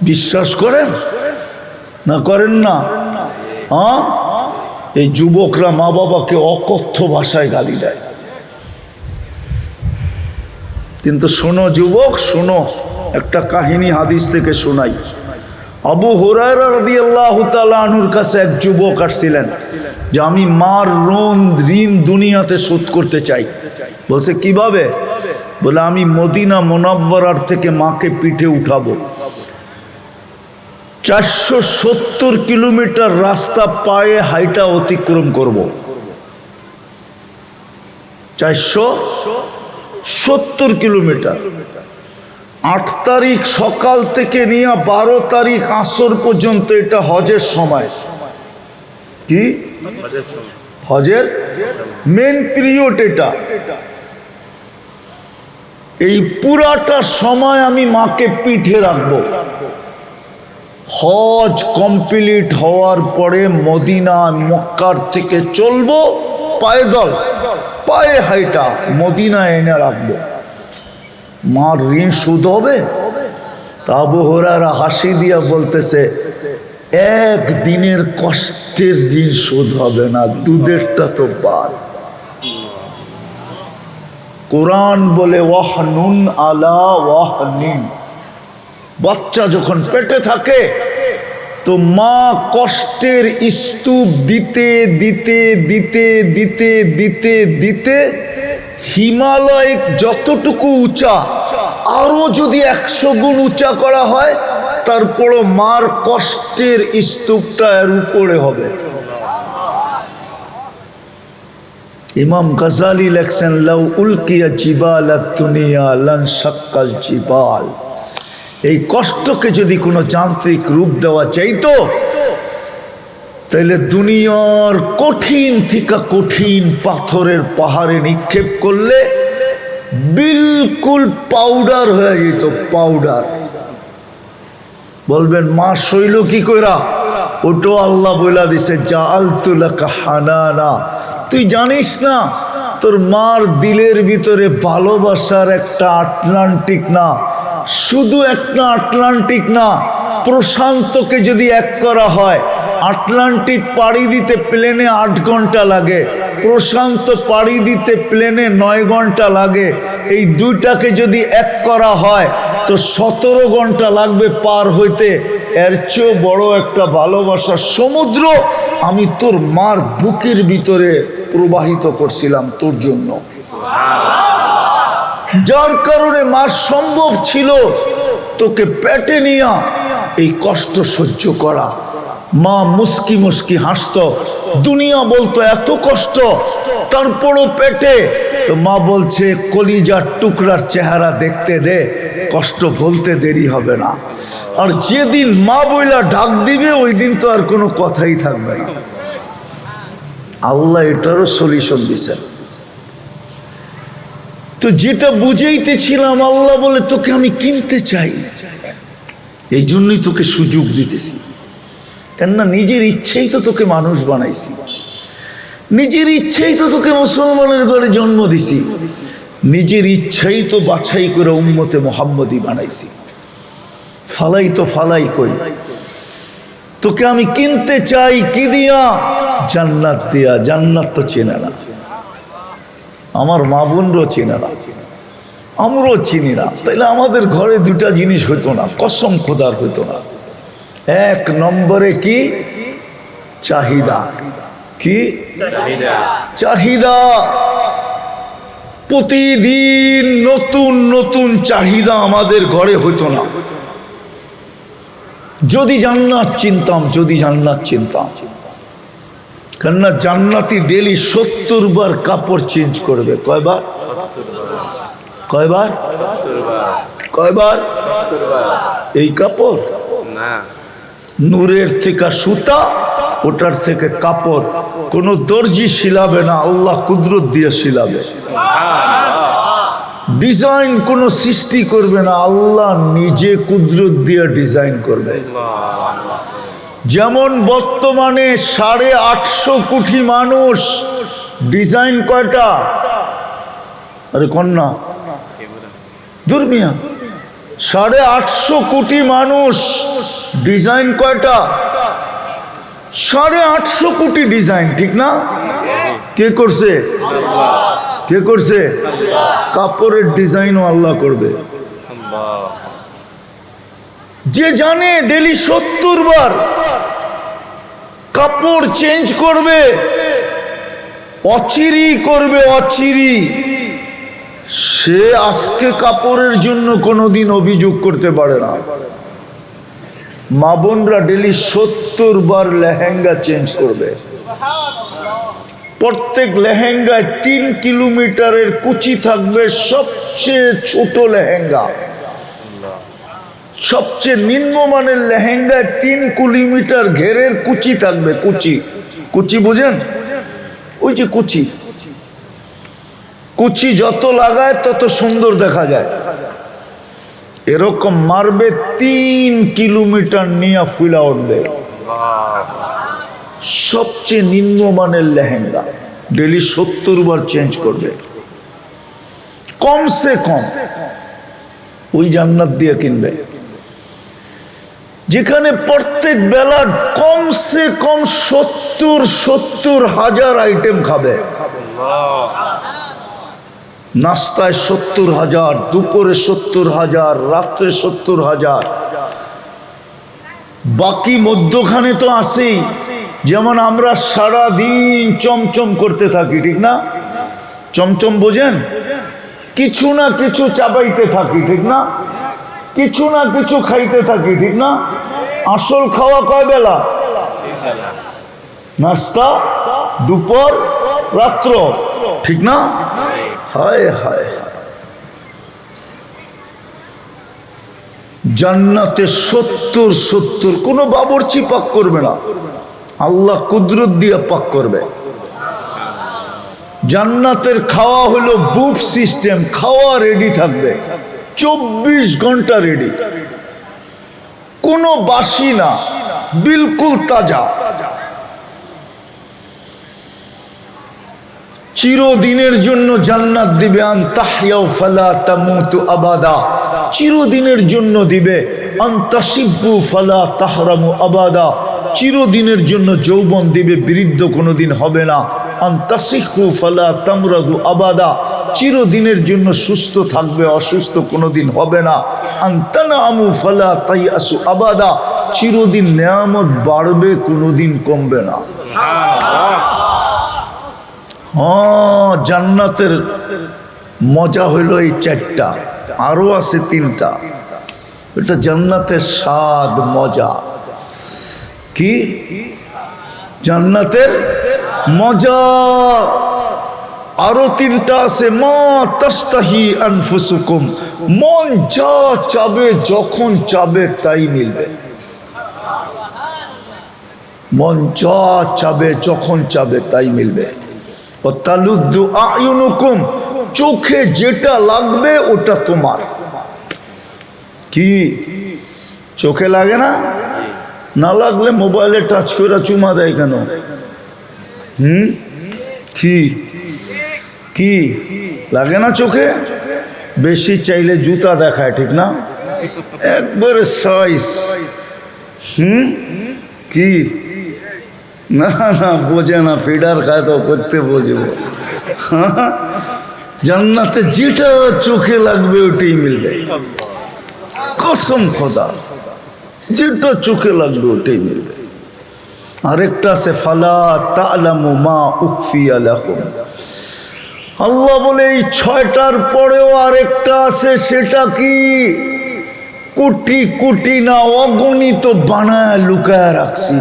বিশ্বাস করেন না করেন না? এই যুবকরা মা বাবাকে অকথ্য ভাষায় গালি দেয়। কিন্তু শোনো যুবক, শোনো, একটা কাহিনী হাদিস থেকে শোনাই। আবু হুরায়রা রাদিয়াল্লাহু তাআলা আনহুর কাছে এক যুবক আসছিলেন যে আমি মার ঋণ দুনিয়াতে শোধ করতে চাই। বলছে কিভাবে? বলে আমি মদিনা মুনাওয়ারার থেকে মাকে পিঠে উঠাবো। 470 কিলোমিটার রাস্তা পায়ে হাইটা অতিক্রম করব। 470 কিলোমিটার। 8 তারিখ সকাল থেকে নিয়ে 12 তারিখ আসর পর্যন্ত এটা হজের সময়। কি হজের মেন পিরিয়ড এটা। এই পুরাটা সময় আমি মাকে পিঠে রাখবো। হজ কমপ্লিট হওয়ার পরে মদিনা মক্কার থেকে চলবো পায়দল, পায়ে হাইটা মদিনা এনে রাখবো। মার ঋণ শোধ হবে। তা আবু হুরায়রা হাসি দিয়া বলতেছে, একদিনের কষ্টের ঋণ শোধ হবে না, দুধেরটা তো বাদ। কোরআন বলে ওয়াহনুন আলা ওয়াহনিন, বাচ্চা যখন পেটে থাকে তো মা কষ্টের স্তূপ দিতে দিতে দিতে দিতে দিতে দিতে হিমালয় যতটুকু উঁচা আরো যদি 100 গুণ উঁচা করা হয় তারপরও মার কষ্টের স্তূপটা এর উপরে হবে। ইমাম গাজালি লেখছেন লাউ উলকিয়া জিবালাত দুনিয়া লান শাক্কাল জিবাল। এই কষ্টকে যদি কোনো যান্ত্রিক রূপ দেওয়া চাইতো তাহলে দুনিয়ার কঠিন থেকে কঠিন পাথরের পাহাড়ে নিক্ষেপ করলে বিলকুল পাউডার হয়ে যেত, পাউডার। বলবেন মা শৈল কি কইরা? ওটো আল্লাহ বইলা দিছে জাআলতু লাকা হানানা। তুই জানিস না তোর মার দিলের ভিতরে ভালোবাসার একটা আটলান্টিক না, শুধু একটা আটলান্টিক না, প্রশান্তকে যদি এক করা হয়, আটলান্টিক পাড়ি দিতে প্লেনে 8 ঘন্টা লাগে, প্রশান্ত পাড়ি দিতে প্লেনে 9 ঘন্টা লাগে। এই দুইটাকে যদি এক করা হয় তো 17 ঘন্টা লাগবে পার হইতে। এর চেয়েও বড় একটা ভালোবাসার সমুদ্র আমি তোর মার বুকের ভিতরে প্রবাহিত করছিলাম তোর জন্য, যার কারণে মার সম্ভব ছিল তোকে পেটে নিয়া এই কষ্ট সহ্য করা। মা মুস্কি মুস্কি হাসতো, দুনিয়া বলতো এত কষ্ট, তারপরও পেটে। তো মা বলছে কলিজার টুকরার চেহারা দেখতে দে, কষ্ট বলতে দেরি হবে না। আর যেদিন মা বইলা ডাক দিবে ওই দিন তো আর কোনো কথাই থাকবে না। আল্লাহ এটারও সলিউশন দিছেন। তো যেটা বুঝাইতেছিলাম, আল্লাহ বলে তোকে আমি কিনতে চাই, এই জন্যই তোকে সুযোগ দিতেছি। কেননা নিজের ইচ্ছেই তো তোকে মানুষ বানাইছি, নিজের ইচ্ছেই তো তোকে মুসলমানের ঘরে জন্ম দিছি, নিজের ইচ্ছাই তো বাছাই করে উম্মতে মুহাম্মদী বানাইছি। ফালাই তো ফালাই কই, তোকে আমি কিনতে চাই কি দিয়া? জান্নাত দিয়া। জান্নাত তো চেনে না, আমার মা বোনরাও চেনে না, আমরাও চিনি না। তাইলে আমাদের ঘরে দুটা জিনিস হইতো না, কসম খোদার হইতো না। 1 নম্বরে কি? চাহিদা। কি চাহিদা? প্রতিদিন নতুন নতুন চাহিদা আমাদের ঘরে হইতো না। যদি জান্নাত চিনতাম, যদি জান্নাত চিনতাম, কেননা জান্নাতি ডেলি 70 বার কাপড় চেঞ্জ করবে। কয়বার? কয়বার? কয়বার? এই কাপড় না, নূরের থেকে সুতা, ওটার থেকে কাপড়। কোনো দর্জি শিলাবে না, আল্লাহ কুদরত দিয়ে শিলাবে। ডিজাইন কোনো সৃষ্টি করবে না, আল্লাহ নিজে কুদরত দিয়ে ডিজাইন করবে। যেমন বর্তমানে 850 কোটি মানুষ, ডিজাইন কয়টা? আরে কন্যা দুর্মিয়া, 850 কোটি মানুষ, ডিজাইন কয়টা? 850 কোটি ডিজাইন, ঠিক না? কে করছে? কে করছে? কাপড়ের ডিজাইনও আল্লাহ করবে। যে জানে ডেলি 70 বার কাপড় চেঞ্জ করবে, অচিরি করবে, অচিরি, সে আজকে কাপড়ের জন্য কোনোদিন অভিযোগ করতে পারে না। মা বোনরা ডেলি 70 বার লেহেঙ্গা চেঞ্জ করবে। প্রত্যেক লেহেঙ্গায় 3 কিলোমিটারের কুচি থাকবে, সবচেয়ে ছোট লেহেঙ্গা। সবচেয়ে নিম্নমানের লেহেঙ্গায় 3 কিলোমিটার ঘেরের কুচি থাকবে। কুচি, কুচি বুঝেন? ওই যে কুচি, কুচি যত লাগায় তত সুন্দর দেখা যায়। এরকম মারবে 3 কিলোমিটার নিয়ে ফুলা উঠবে। সবচেয়ে নিম্নমানের লেহেঙ্গা ডেলি 70 বার চেঞ্জ করবে, কমসে কম। ওই জান্নাত দিয়ে কিনবে যেখানে প্রত্যেক বেলা কমসে কম 70 হাজার আইটেম খাবে। নাস্তায় 70,000, দুপুরে 70,000, রাত্রে 70,000, বাকি মধ্যখানে তো আসেই। যেমন আমরা সারা দিন চমচম করতে থাকি, ঠিক না? চমচম বোঝেন? কিছু না কিছু চাবাইতে থাকি, ঠিক না? কিছু না কিছু খাইতে থাকি, ঠিক না? আসল খাওয়া কয় বেলা? নাস্তা, দুপুর, রাত্র, ঠিক না? হায় হায়, জান্নাতে 70 কোনো বাবুর্চি পাক করবে না, আল্লাহ কুদরত দিয়ে পাক করবে। জান্নাতের খাওয়া হলো বুফ সিস্টেম, খাওয়া রেডি থাকবে, 24 ঘন্টা রেডি, কোনো বাসি না, বিলকুল তাজা। চিরদিনের জন্য জান্নাত দিবে, আন তাহইয়াউ ফালা তামুতু আবাদা, চিরদিনের জন্য দিবে, আন তাশিব্বু ফালা তাহরামু আবাদা, চিরদিনের জন্য যৌবন দিবে, বৃদ্ধ কোনোদিন হবে না, আন তাসিহু ফালা তামরাদু আবাদা, চিরদিনের জন্য সুস্থ থাকবে, অসুস্থ কোনোদিন হবে না, আন তানামু ফালা তাইয়াসু আবাদা, চিরদিন নেয়ামত বাড়বে, কোনোদিন কমবে না। জান্নাতের মজা হইল এই 4টা, আরো আছে 3টা। এটা জান্নাতের স্বাদ, মজা। কি জান্নাতের মজা? আরো 3টা আছে। মা তাস্তাহি আনফুসুকুম, মন যা চাবে, যখন চাবে তাই মিলবে। মন যা চাবে, যখন চাবে তাই মিলবে। তালুদ্দু আয়ুনুকুম, চোখে যেটা লাগবে ওটা তোমার। কি চোখে লাগে না? না লাগলে মোবাইলে টাচ করে চুমা দেয় কেন? কি কি লাগে না চোখে? বেশি চাইলে জুতা দেখায়, ঠিক না? একবারে সাইজ। কি না না বোঝে না, ফিডার খায় তো করতে বোঝবো। জান্নাতে যেটা চোখে লাগবে ওটাই মিলবে, কসম খোদা, যেটা চোখে লাগবে ওটাই মিলবে। আরেকটা আছে ফালা তা'লামু মা উখফিয়া লাহুম, আল্লাহ বলে এই 6টার পরেও আরেকটা আছে। সেটা কি? কোটি কোটি না, অগণিত বানায় লুকায় রাখছি,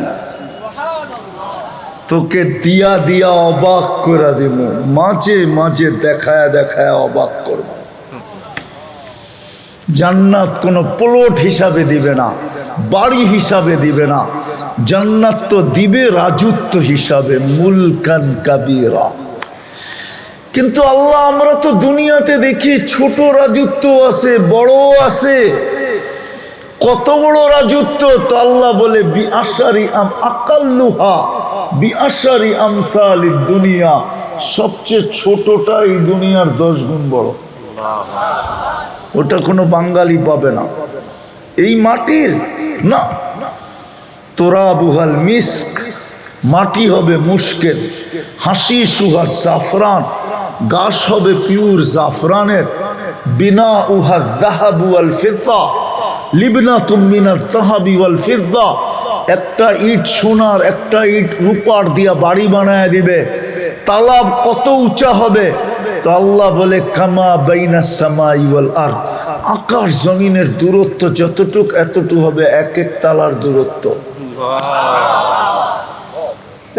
তোকে দিয়া দিয়া অবাক করে দিব, মাঝে মাঝে দেখায় দেখায় অবাক করব। জান্নাত কোনো প্লট হিসাবে দিবে না, বাড়ি হিসাবে দিবে না, জান্নাত তো দিবে রাজত্ব হিসাবে, মুলকান কাবীরা। কিন্তু আল্লাহ, আমরা তো দুনিয়াতে দেখি ছোট রাজত্ব আছে, বড় আছে। কত বড় রাজত্ব? তো আল্লাহ বলে বিআশারি আকাল্লুহা বিআশারি আমসালিদ দুনিয়া, সবচেয়ে ছোটটা এই দুনিয়ার 10 গুণ বড়। ওটা কোনো বাঙালি পাবে না, এই মাটির না। তোরাবুহাল মিস্ক, মাটি হবে মুশকের, হাসি সুহা জাফরান, গাছ হবে পিওর জাফরানের, বিনা উহা যাহাবু ওয়াল ফিদ্দা, লিবনাতুম মিনাত তাহাবি ওয়াল ফিদ্দা, একটা ইট সোনার, একটা ইট রূপার দিয়া বাড়ি বানায় দিবে। তালাব কত উঁচা হবে? তো আল্লাহ বলে কামা বাইনাস সামাই ওয়াল আরদ, আকাশ জমিনের দূরত্ব যতটুক এতটুকু হবে এক এক তালার দূরত্ব।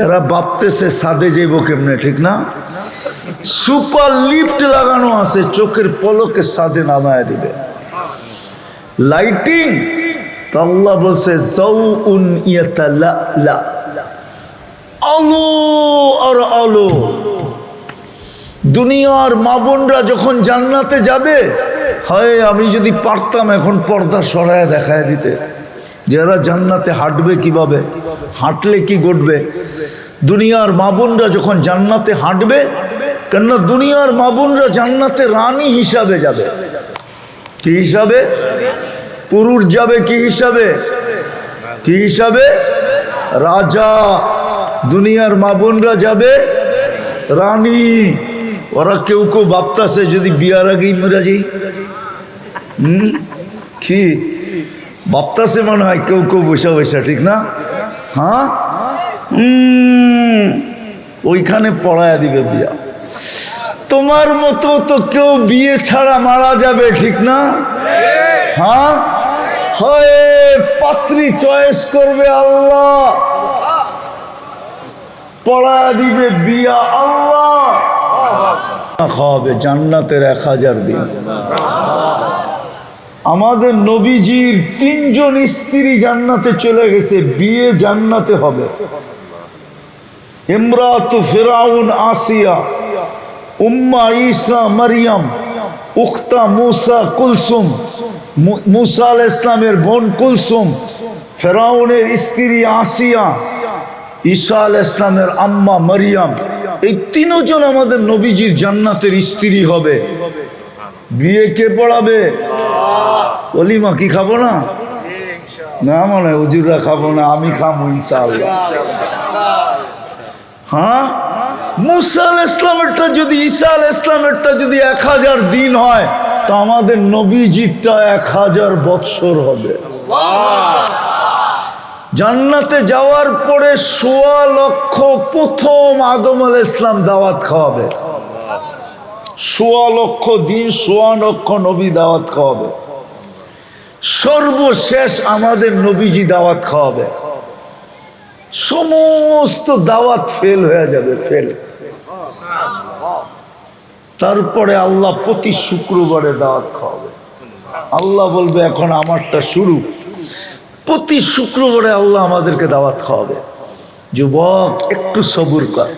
এরা ভাবতেছে ছাদে যাইব কেমনে, ঠিক না? সুপার লিফট লাগানো আছে, চোখের পলকে ছাদে নামায় দিবে। লাইটিং, তো আল্লাহ বলছে যাউন ইয়াতালালা, আলো আর আলো। দুনিয়ার মা বোনরা যখন জান্নাতে যাবে, হয় আমি যদি পারতাম এখন পর্দা সরায় দেখায় দিতে, যারা জান্নাতে হাঁটবে কিভাবে, হাঁটলে কি ঘটবে। দুনিয়ার মা বোনরা যখন জান্নাতে হাঁটবে, কেননা দুনিয়ার মা বোনরা জান্নাতে রানী হিসাবে যাবে। কি হিসাবে? পুরুষ যাবে কি হিসাবে? কি হিসাবে? রাজা। দুনিয়ার মা বোনরা যাবে রানী। ওরা কেউ কেউ ভাবতাছে যদি বিয়ার আগেই মরে যাই। কি ভাবতাছে মনে হয় কেউ কেউ বসা বসা, ঠিক না? হ্যাঁ, ওইখানে পড়ায়া দিবে বিয়া। তোমার মতো তো কেউ বিয়ে ছাড়া মারা যাবে, ঠিক না? হ্যাঁ, হয় পাত্রী চয়েস করবে আল্লাহ, পড়ায়া দিবে বিয়া আল্লাহ, খাওয়াবে জান্নাতের 1000 দিন। আমাদের নবীজির 3 জন স্ত্রী জান্নাতে চলে গেছে, বিয়ে জান্নাতে হবে। ইমরাতু ফিরাউন আসিয়া, উম্মা ঈসা মারিয়াম, উখতা মুসা কুলসুম, মুসা আলাইহিস সালামের বোন কুলসুম, ফিরাউনের স্ত্রী আসিয়া, ঈসা আলাইহিস সালামের আম্মা মারিয়াম, এই 3 জন আমাদের নবীজির জান্নাতের স্ত্রী হবে। বিয়ে কে পড়াবে? ওলিমা কি খাবো না? না মানে হুজুররা খাবো না, আমি খাবো ইনশাআল্লাহ। হ্যাঁ, মুসা আলাইহিস সালামেরটা যদি, ঈসা আলাইহিস সালামেরটা যদি 1000 দিন হয়, তো আমাদের নবীজিরটা 1000 বৎসর হবে। জান্নাতে যাওয়ার পরে 1.25 লক্ষ প্রথম আদম আলাইহিস সালাম দাওয়াত খাওয়াবে। 1.25 লক্ষ দিন 1.25 লক্ষ নবী দাওয়াত খাওয়াবে। সর্বশেষ আমাদের নবীজি দাওয়াত খাওয়াবে। সমস্ত দাওয়াত ফেল হয়ে যাবে, ফেল। তারপরে আল্লাহ প্রতি শুক্রবারে দাওয়াত খাওয়াবে। আল্লাহ বলবে এখন আমারটা শুরু। প্রতি শুক্রবারে আল্লাহ আমাদেরকে দাওয়াত খাওয়াবে। যুবক একটু সবুর কর।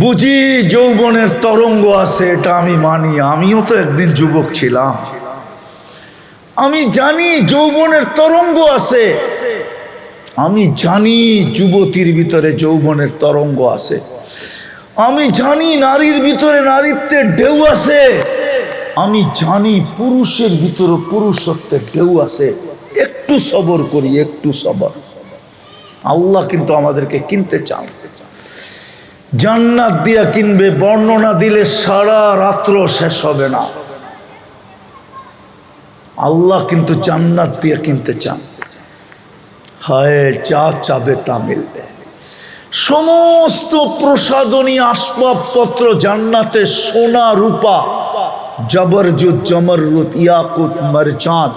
বুঝি যৌবনের তরঙ্গ আছে, এটা আমি মানি, আমিও তো একদিন যুবক ছিলাম। আমি জানি যৌবনের তরঙ্গ আছে, আমি জানি যুবতীর ভিতরে যৌবনের তরঙ্গ আছে, আমি জানি নারীর ভিতরে নারীত্বের ঢেউ আছে, আমি জানি পুরুষের ভিতরে পুরুষত্বের ঢেউ আছে। একটু সবর করি, একটু সবর। আল্লাহ কিন্তু আমাদেরকে কিনতে চান, জান্নাত দিয়া কিনবে। বর্ণনা দিলে সারা রাত্র শেষ হবে না। আল্লাহ কিন্তু জান্নাত দিয়া কিনতে চান। হায়, যা চাবে তা মিলবে। সমস্ত প্রসাদনী আসবাবপত্র জান্নাতে, সোনা রূপা, জবরজুত, জমরুত, ইয়াকুত, মারজান,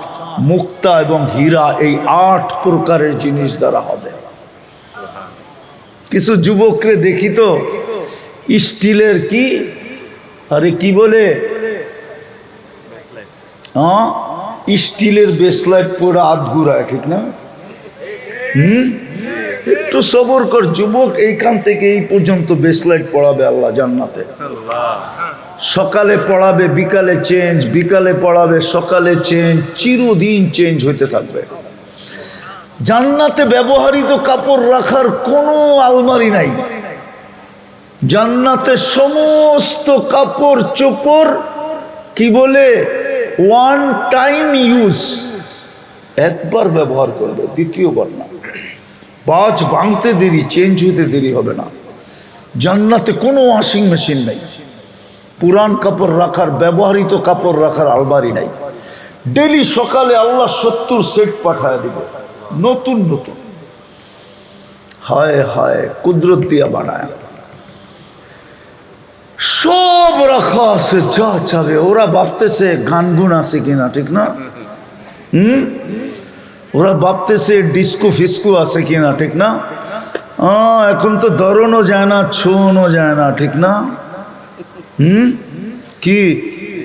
মুক্তা এবং হীরা, এই 8 প্রকারের জিনিস দ্বারা হবে। কিছু যুবকরে দেখি তো স্টিলের কি, আরে কি বলে, হ্যাঁ, স্টিলের বেসলাইট পরে আধগুড়ায়, ঠিক না? একটু সবর কর যুবক। এইখান থেকে এই পর্যন্ত বেসলাইট পড়াবে আল্লাহ জান্নাতে। সকালে পড়াবে, বিকালে চেঞ্জ, বিকালে পড়াবে, সকালে চেঞ্জ, চিরদিন চেঞ্জ হইতে থাকবে। জান্নাতে ব্যবহৃত কাপড় রাখার কোনো আলমারি নাই। জান্নাতে সমস্ত কাপড় চোপড় কি বলে, ওয়ান টাইম ইউজ, একবার ব্যবহার করবে, দ্বিতীয়বার না। বাজ ভাঙতে দেরি, চেঞ্জ হতে দেরি হবে না। জান্নাতে কোনো ওয়াশিং মেশিন নাই, পুরান কাপড় রাখার, ব্যবহৃত কাপড় রাখার আলমারি নাই। ডেলি সকালে আল্লাহ 70 সেট পাঠায় দিবে, নতুন নতুন। হায় হায়, কুদরত দিয়া বানায়, সব রাখা আছে, যা চাবে। ওরা ভাবতেছে গান গুণ আছে কিনা, ঠিক না? ওরা ভাবতেছে ডিস্কো ফিস্কো আছে কিনা, ঠিক না? এখন তো ধরনও যায় না, ছোঁয়ানো যায় না, ঠিক না? কি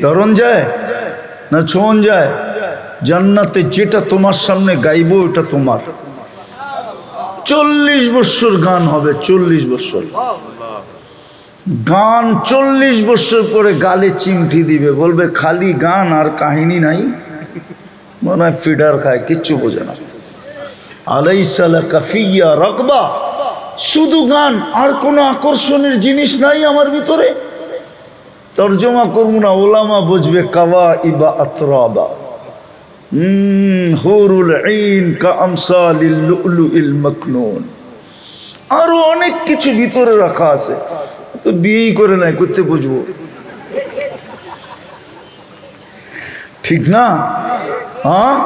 ধরন যায় না ছোঁয়ান যায়? জান্নাতে যেটা তোমার সামনে গাইবো ওটা তোমার। 40 বছর গান হবে, 40 বছর গান। 40 বছর পরে গালে চিমটি দিবে, বলবে খালি গান আর কাহিনী নাই। মনে হয় ফিডার খায়, কিচ্ছু বোঝে না। আলাইসা লাকা ফিয়া রাগবা, শুধু গান, আর কোনো আকর্ষণের জিনিস নাই আমার ভিতরে। তর্জমা করবো না, ওলামা বুঝবে। কাওয়াইবা আতরাবা, হুরুল আইন কাআমসালিল লুলুইল মাকনুন, আরো অনেক কিছু ভিতরে রাখা আছে। তো বিয়েই করে নাই, করতে বুঝবো, ঠিক না? হ্যাঁ,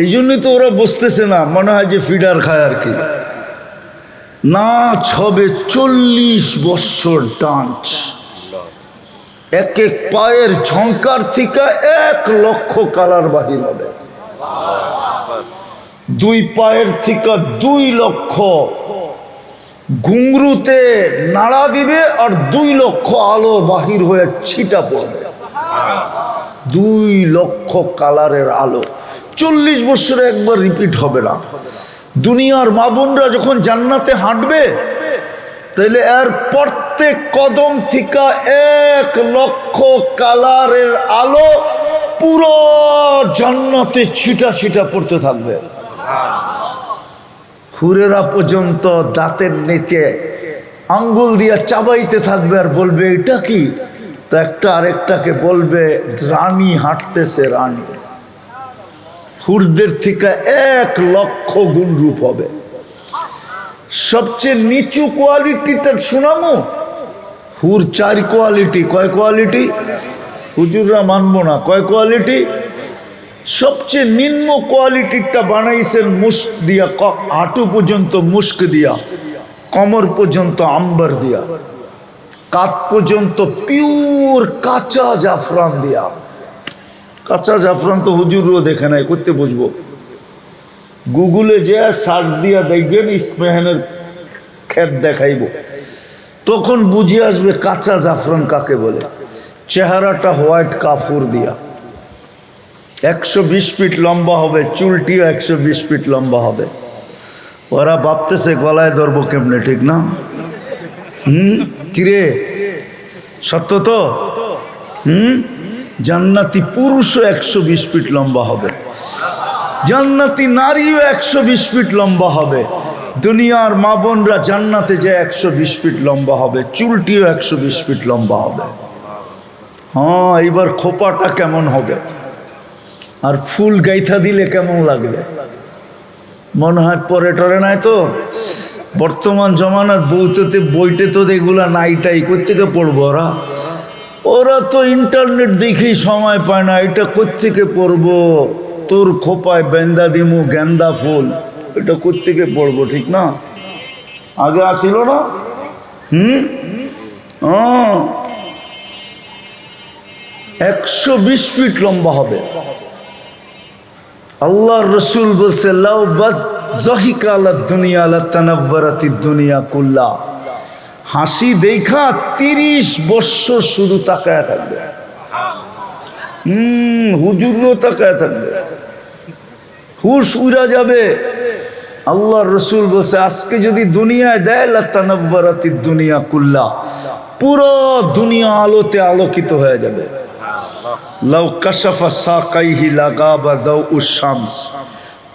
এই জন্যই তো ওরা বসতেছে না, মনে হয় যে ফিডার খায় আর কি। নাচ হবে 40 বছর ডান্স, এক এক পায়ের ঝঙ্কার থেকে 1 লক্ষ কালার বাহির হবে, 2 পায়ের থেকে 2 লক্ষ ঘুংরুতে নাড়া দিবে, আর 2 লক্ষ আলো বাহির হয়ে ছিটা পড়বে, 2 লক্ষ কালারের আলো। 40 বছরে একবার রিপিট হবে না। দুনিয়ার মা বোনরা যখন জান্নাতে হাঁটবে, তাহলে এর প্রত্যেক কদম থেকে 1 লক্ষ কালারের আলো পুরো জান্নাতে ছিটা ছিটা পড়তে থাকবে। হুরেরা পর্যন্ত দাঁতের নিচে আঙ্গুল দিয়ে চাবাইতে থাকবে আর বলবে এটা কি, তো একটা আরেকটাকে বলবে রানী হাঁটতেছে, রানী। হুরদের থেকে 1 লক্ষ গুণ রূপ হবে। সবচেয়ে নিচু কোয়ালিটিটা শোনামো, হুর 4 কোয়ালিটি। কয় কোয়ালিটি? হুজুররা মানবো না। কয় কোয়ালিটি? সবচেয়ে নিম্ন কোয়ালিটিটা বানাইছেন মুস্ক দিয়া, হাঁটু পর্যন্ত মুস্ক দিয়া, কমর পর্যন্ত আম্বার দিয়া, কাত পর্যন্ত পিওর কাঁচা জাফরান দিয়া। কাঁচা জাফরান তো হুজুরও দেখে নাই, করতে বুঝবো। গুগলে যে সার্চ দিয়া দেখবেন ইস্পাহানের ক্ষেত দেখাইব, তখন বুঝে আসবে কাঁচা জাফরান কাকে বলে। চেহারাটা হোয়াইট কাফুর দিয়া, 120 ফিট লম্বা হবে, চুলটিও 120 ফিট লম্বা হবে। ওরা ভাবতেছে গলায় ধরবো কেমনে, ঠিক না? কিরে সত্য তো? জান্নাতি পুরুষও 120 ফিট লম্বা হবে, জান্নাতি নারীও 120 ফিট লম্বা হবে। দুনিয়ার মা বোনরা জান্নাতে যে 120 ফিট লম্বা হবে, চুলটিও 120 ফিট লম্বা হবে। হ্যাঁ, এইবার খোপাটা কেমন হবে, আর ফুল গাইথা দিলে কেমন লাগবে? মনে হয় পরে টরে নাই তো। বর্তমান জমানার বইতে তো এগুলা নাইটাই কোত্থেকে পড়বো ওরা? ওরা তো ইন্টারনেট দেখেই সময় পায় না, এটা কোত্থেকে পড়বো? তোর খোপায় বেন্দা দিমু গেন্দা ফুল, এটা কোত্থেকে পড়বো, ঠিক না? আগে আসিল না? 120 ফিট লম্বা হবে। আল্লাহর রসুল বলছে লাউ বাস জাহিকা আলা দুনিয়া লা তানাব্বারাতি দুনিয়া কুল্লা। হাসি দেখা 30 বছর শুধু তাকায় থাকবে। হুজুরও তাকায় থাকবে, হুশ উড়া যাবে। আল্লাহর রসুল বলছে আজকে যদি দুনিয়ায় দেয় লা তানাব্বারাতি দুনিয়া কুল্লা, পুরো দুনিয়া আলোতে আলোকিত হয়ে যাবে। লাউ কাশাফা সাকাইহি লাগাবা দাউউশ শামস,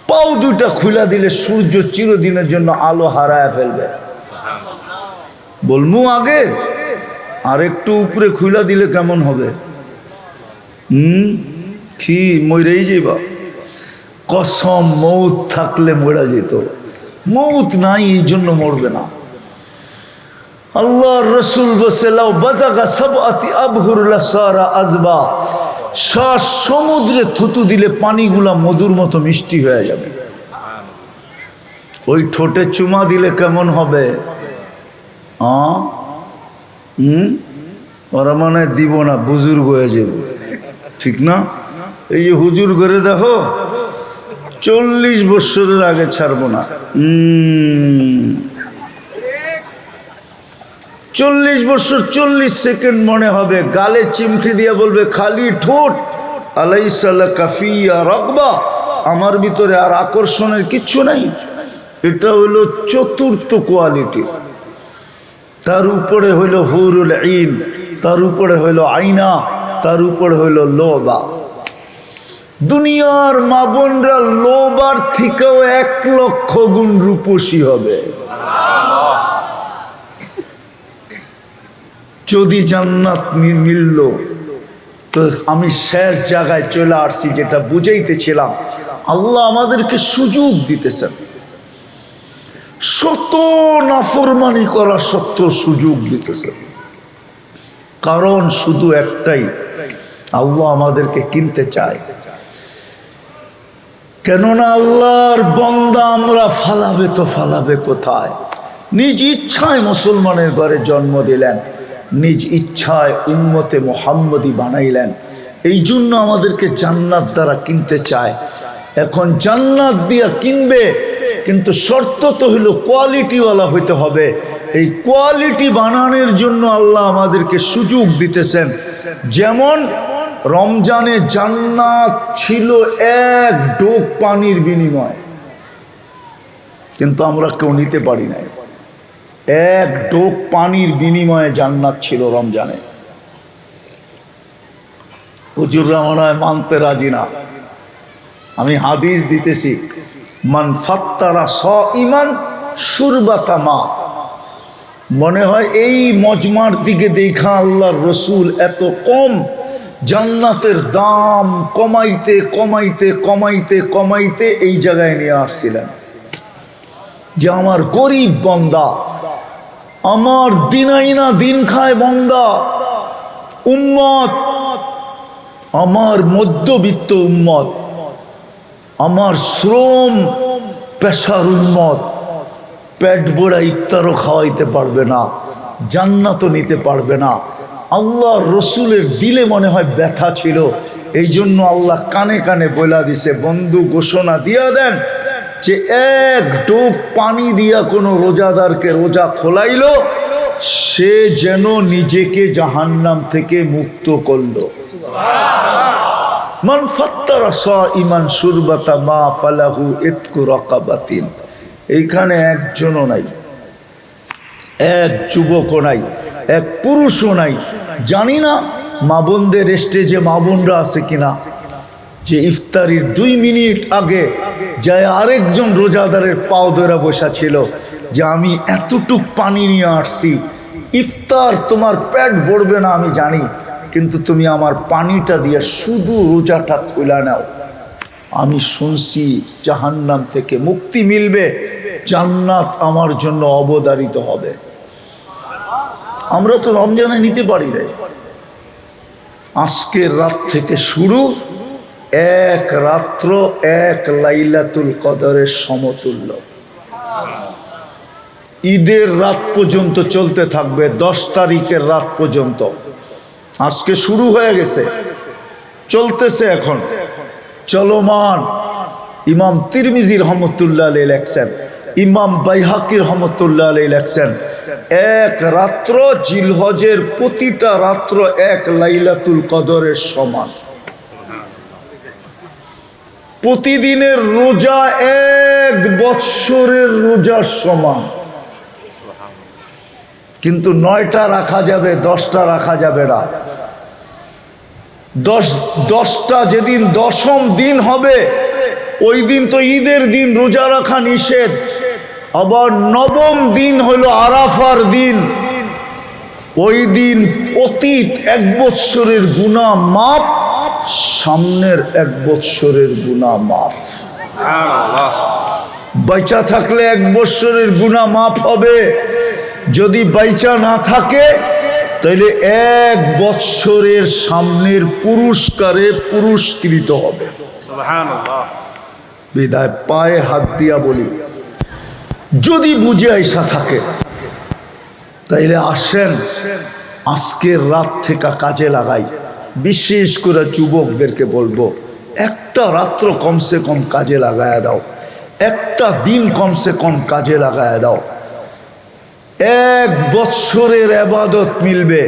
পাও দুটা খুলে দিলে সূর্য চিরদিনের জন্য আলো হারায় ফেলবে। বলমু আগে আর একটু উপরে খুলে দিলে কেমন হবে? কি মরেই যাইবা? কসম, মৌত থাকলে মরা যেত, মৌত নাই এই জন্য মরবে না। আল্লাহর রসুল বলছে লাউ বাজাগা সাবআতি আবহুর লাসারা আজবা, শ্বাস সমুদ্রে থুতু দিলে পানিগুলা মধুর মতো মিষ্টি হয়ে যাবে। ওই ঠোঁটে চুমা দিলে কেমন হবে? ওরা মানে দিব না, বুজুর্গ হয়ে যাবে, ঠিক না? এই যে হুজুর করে দেখো 40 বছরের আগে ছাড়বো না। 40 বছর 40 সেকেন্ড মনে হবে, গালে চিমটি দিয়ে বলবে খালি ঠোঁট, আলাইসা লাকা ফিয়া রাগবা, আমার ভিতরে আর আকর্ষণের কিচ্ছু নাই। এটা হলো 4র্থ কোয়ালিটি। তার উপরে হইল হুরুল আইন, তার উপরে হইল আইনা, তার উপরে হইল লোবা। দুনিয়ার মা বোনরা লোবার থেকেও 1 লক্ষ গুণ রূপসী হবে। যদি জান্নাত মিলল, তো আমি শেষ জায়গায় চলে আসছি, যেটা বুঝাইতেছিলাম। আল্লাহ আমাদেরকে সুযোগ দিতেছেন, শত নাফরমানি করা সত্ত্বেও সুযোগ দিতেছেন। কারণ শুধু একটাই, আল্লাহ আমাদেরকে কিনতে চায়। কেননা আল্লাহর বান্দা আমরা, ফালাবে তো ফালাবে কোথায়? নিজ ইচ্ছায় মুসলমানের ঘরে জন্ম দিলেন, নিজ ইচ্ছায় উম্মতে মুহাম্মদী বানাইলেন। এই জন্য আমাদেরকে জান্নাত দ্বারা কিনতে চায়। এখন জান্নাত দিয়া কিনবে, কিন্তু শর্ত তো হলো কোয়ালিটিওয়ালা হইতে হবে। এই কোয়ালিটি বানানোর জন্য আল্লাহ আমাদেরকে সুযোগ দিতেছেন। যেমন রমজানে জান্নাত ছিল এক ডোক পানির বিনিময়ে, কিন্তু আমরা কেউ নিতে পারি নাই। এক ডোক পানির বিনিময়ে জান্নাত ছিল রমজানে। হুজুররা মনে হয় মানতে রাজি না। আমি হাদিস দিতেছি, মান ফাত্তারা সাইমান শুরবাতা মা। মনে হয় এই মজমার দিকে দেখা আল্লাহর রসুল এত কম জান্নাতের দাম কমাইতে কমাইতে কমাইতে কমাইতে এই জায়গায় নিয়ে আসছিলেন যে আমার গরিব বান্দা, আমার দিনাইনা দিন খায় বান্দা, উম্মত, আমার মধ্যবিত্ত উম্মত, আমার শ্রম পেশার উম্মত পেট ভরা ইফতারও খাওয়াইতে পারবে না, জান্নাতও নিতে পারবে না। আল্লাহ রসুলের দিলে মনে হয় ব্যথা ছিল। এই জন্য আল্লাহ কানে কানে বলা দিছে, বন্ধু ঘোষণা দিয়া দেন যে এক ডোক পানি দিয়া কোনো রোজাদারকে রোজা খোলাইল, সে যেন নিজেকে জাহান্নাম থেকে মুক্ত করলো। মান ফাত্তারা সাইমান শুরবাতা মা ফালাহু ইতকু রাকাবাতিন। এইখানে একজনও নাই, এক যুবকও নাই, এক পুরুষও নাই। জানি না মা বোনদের স্টেজে মা বোনরা আছে কিনা, যে ইফতারির 2 মিনিট আগে যায় আরেকজন রোজাদারের পাও ধরে বসা ছিল যে আমি এতটুক পানি নিয়ে আসছি, ইফতার তোমার পেট ভরবে না আমি জানি, কিন্তু তুমি আমার পানিটা দিয়ে শুধু রোজাটা খোলা নাও। আমি শুনছি জাহান্নাম থেকে মুক্তি মিলবে, জান্নাত আমার জন্য অবধারিত হবে। আমরা তো রমজানে নিতে পারি না। আজকের রাত থেকে শুরু, এক রাত্র এক লাইলাতুল কদরের সমতুল্য। ঈদের রাত পর্যন্ত চলতে থাকবে, 10 তারিখের রাত পর্যন্ত। আজকে শুরু হয়ে গেছে, চলতেছে এখন চলমান। ইমাম তিরমিজি রহমতুল্লাহ আলাইহি লেখছেন, ইমাম বাইহাকি রহমতুল্লাহ আলাইহি লেখছেন, এক রাত্র জিলহজের প্রতিটা রাত্র এক লাইলাতুল কদরের সমান। প্রতিদিনের রোজা 1 বৎসরের রোজার সমান। কিন্তু 9টা রাখা যাবে, 10টা রাখা যাবে না। 10টা যেদিন 10ম দিন হবে, ওই দিন তো ঈদের দিন, রোজা রাখা নিষেধ। আবার 9ম দিন হলো আরাফার দিন, ওই দিন অতীত 1 বৎসরের গুনাহ মাফ, সামনের 1 বৎসরের গুনাহ মাফ। বাইচা থাকলে 1 বৎসরের গুনাহ মাফ হবে, যদি বাইচা না থাকে তাহলে 1 বৎসরের সামনের পুরস্কারে পুরস্কৃত হবে। সুবহানাল্লাহ। বিদায় পায়ে হাত দিয়া বলি, যদি বুঝে আইসা থাকে তাইলে আসেন আজকের রাত থেকে কাজে লাগাই। বিশেষ করে যুবকদেরকে বলবো, একটা রাত্র কমসে কম কাজে লাগায় দাও, একটা দিন কমসে কম কাজে লাগায় দাও। 1 বৎসরের ইবাদত মিলবে।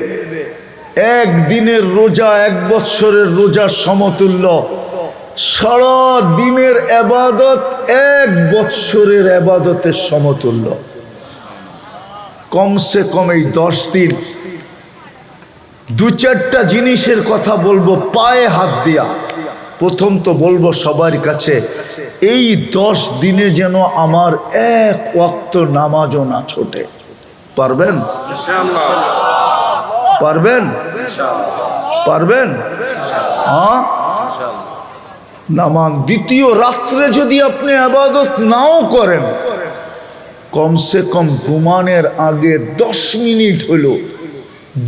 1 দিনের রোজা 1 বৎসরের রোজার সমতুল্য। সারা দিনের ইবাদত 1 বৎসরের ইবাদতের সমতুল্য। কমসে কম এই 10 দিন 2-4টা জিনিসের কথা বলবো পায়ে হাত দিয়া। প্রথম তো বলবো সবার কাছে, এই 10 দিনে যেন আমার 1 ওয়াক্ত নামাজও না ছোটে। পারবেন? পারবেন? পারবেন? হ্যাঁ, নামাজ। দ্বিতীয়, রাত্রে যদি আপনি ইবাদত নাও করেন, কমসে কম ঘুমানোর আগে 10 মিনিট হলো,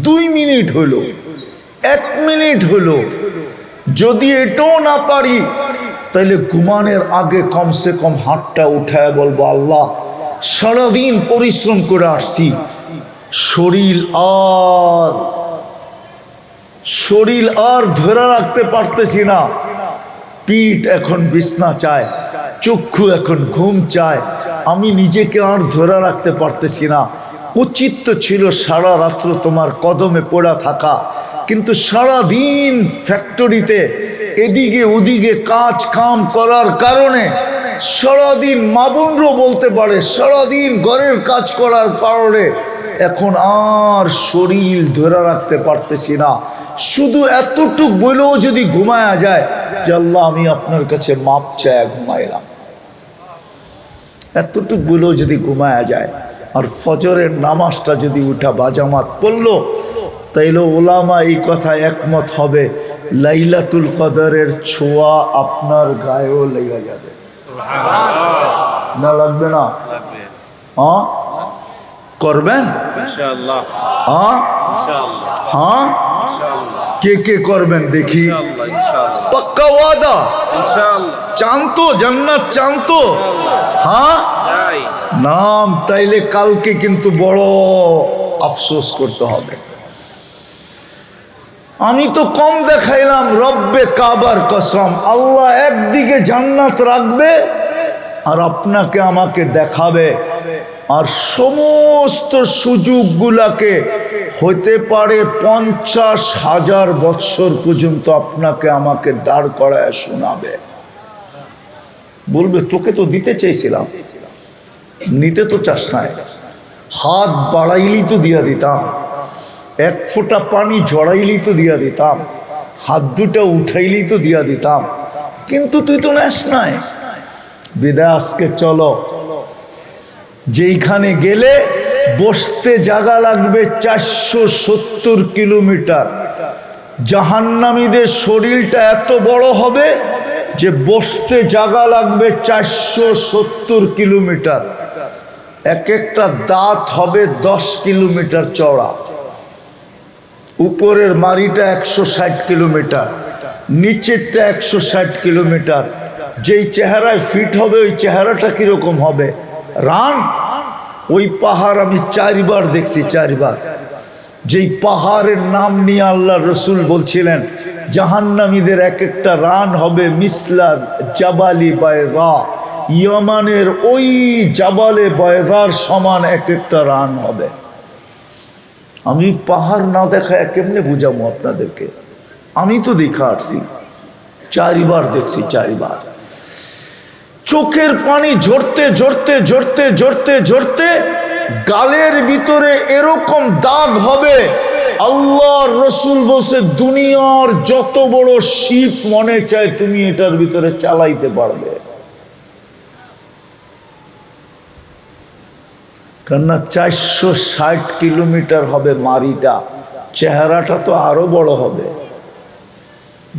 2 মিনিট হলো, 1 মিনিট হলো, যদি এটাও না পারি তাহলে ঘুমানোর আগে কমসে কম হাতটা উঠায় বলবো, আল্লাহ সারাদিন পরিশ্রম করে আসছি, শরীর আর ধরে রাখতে পারতেছি না, পিঠ এখন বিছনা চায়, চক্ষু এখন ঘুম চায়, আমি নিজেকে আর ধরে রাখতে পারতেছি না। উচিত তো ছিল সারা রাত্র তোমার কদমে পড়া থাকা, কিন্তু সারাদিন ফ্যাক্টরিতে এদিকে ওদিকে কাজ কাম করার কারণে সারাদিন, মা বোনরাও বলতে পারে, সারাদিন ঘরের কাজ করার কারণে এখন আর শরীর ধরে রাখতে পারতেছি না। শুধু এতটুক বলেও যদি ঘুমায়া যায় যে আল্লাহ আমি আপনার কাছে মাপ চায় ঘুমাইলাম, এতটুক বলেও যদি ঘুমায়া যায়, আর ফজরের নামাজটা যদি উঠা বাজামাত পড়লো, তাইলে ওলামা এই কথা একমত হবে, লাইলাতুল কদরের ছোঁয়া আপনার গায়েও লেগে যাবে। না লাগবে না? হ্যাঁ করবেন ইনশাআল্লাহ। হ্যাঁ কে কে করবেন দেখি? পাক্কা ওয়াদা? চান তো জান্নাত? চান তো? হ্যাঁ নাম, তাইলে কালকে কিন্তু বড় আফসোস করতে হবে। আমি তো কম দেখাইলাম, রব্বে কাবার কসম, আল্লাহ একদিকে জান্নাত রাখবে আর আপনাকে আমাকে দেখাবে, আর সমস্ত সুযোগগুলাকে হতে পারে 50,000 বৎসর পর্যন্ত আপনাকে আমাকে দাঁড় করায় শোনাবে। বলবে তোকে তো দিতে চেয়েছিলাম, নিতে তো চাস নাই, হাত বাড়াইলি তো দিয়া দিতাম, 1 ফোঁটা পানি ঝরাইলি তো দিয়া দিতাম, হাত দুটা উঠাইলি তো দিয়া দিতাম, কিন্তু তুই তো নেস নাই। বিদায় আজকে চলো, যেইখানে গেলে বসতে জায়গা লাগবে 470 কিলোমিটার, জাহান্নামীদের শরীরটা এত বড় হবে যে বসতে জায়গা লাগবে 470 কিলোমিটার, এক একটা দাঁত হবে 10 কিলোমিটার চওড়া, উপরের মাড়িটা 160 কিলোমিটার, নিচেরটা 160 কিলোমিটার। যেই চেহারায় ফিট হবে ওই চেহারাটা কিরকম হবে? রান। ওই পাহাড় আমি 4 বার দেখছি, 4 বার। যেই পাহাড়ের নাম নিয়ে আল্লাহ রসুল বলছিলেন জাহান্নামীদের এক একটা রান হবে মিসলা জাবালি বায়দা, ইয়ামানের ওই জাবালে বায়দার সমান এক একটা রান হবে। আমি পাহাড় না দেখায় কেমনে বুঝাবো আপনাদেরকে? আমি তো দেখা আসছি, 4 বার দেখছি, 4 বার। চোখের পানি ঝরতে ঝরতে ঝরতে ঝরতে ঝরতে গালের ভিতরে এরকম দাগ হবে, আল্লাহর রসুল বলছে দুনিয়ার যত বড় শিপ মনে চায় তুমি এটার ভিতরে চালাইতে পারবে। কেননা 460 কিলোমিটার হবে মারিটা, চেহারাটা তো আরো বড় হবে,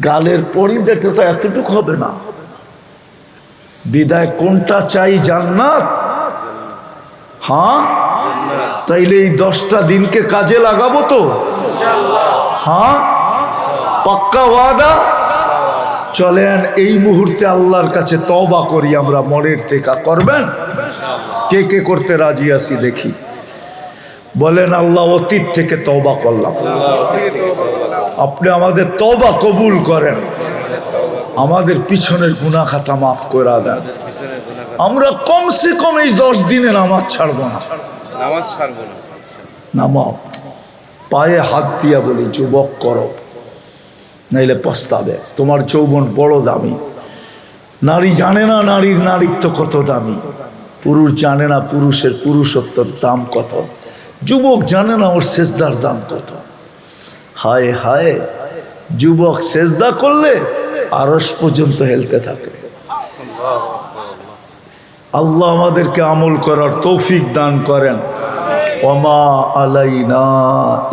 গালের পরিধিটা তো এতটুকু হবে না। বিদায় কোনটা চাই? জান্নাত। হ্যাঁ তাইলে এই 10টা দিনকে কাজে লাগাবো তো? হ্যাঁ পাক্কা ওয়াদা? চলেন এই মুহূর্তে আল্লাহর কাছে তওবা করি আমরা মনের থেকে। করবেন? কে কে করতে রাজি আছি দেখি, বলেন আল্লাহ অতীত থেকে তওবা করলাম, আপনি আমাদের তওবা কবুল করেন, আমাদের পিছনের গুনাহ খাতা মাফ করে দেন। আমরা কমসে কম এই 10 দিনে নামাজ ছাড়বো না, নামাও। পায়ে হাত দিয়া বলি যুবক করো, নাইলে পস্তাবে। তোমার যৌবন বড় দামি, নারী জানে না নারীর নারীত্ব কত দামি, পুরুষ জানে না পুরুষের পুরুষত্বর দাম কত, যুবক জানে না ওর সেজদার দাম কত। হায় হায়, যুবক সেজদা করলে আরশ পর্যন্ত হেলতে থাকে। আল্লাহ আমাদেরকে আমল করার তৌফিক দান করেন। ওমা আলাইনা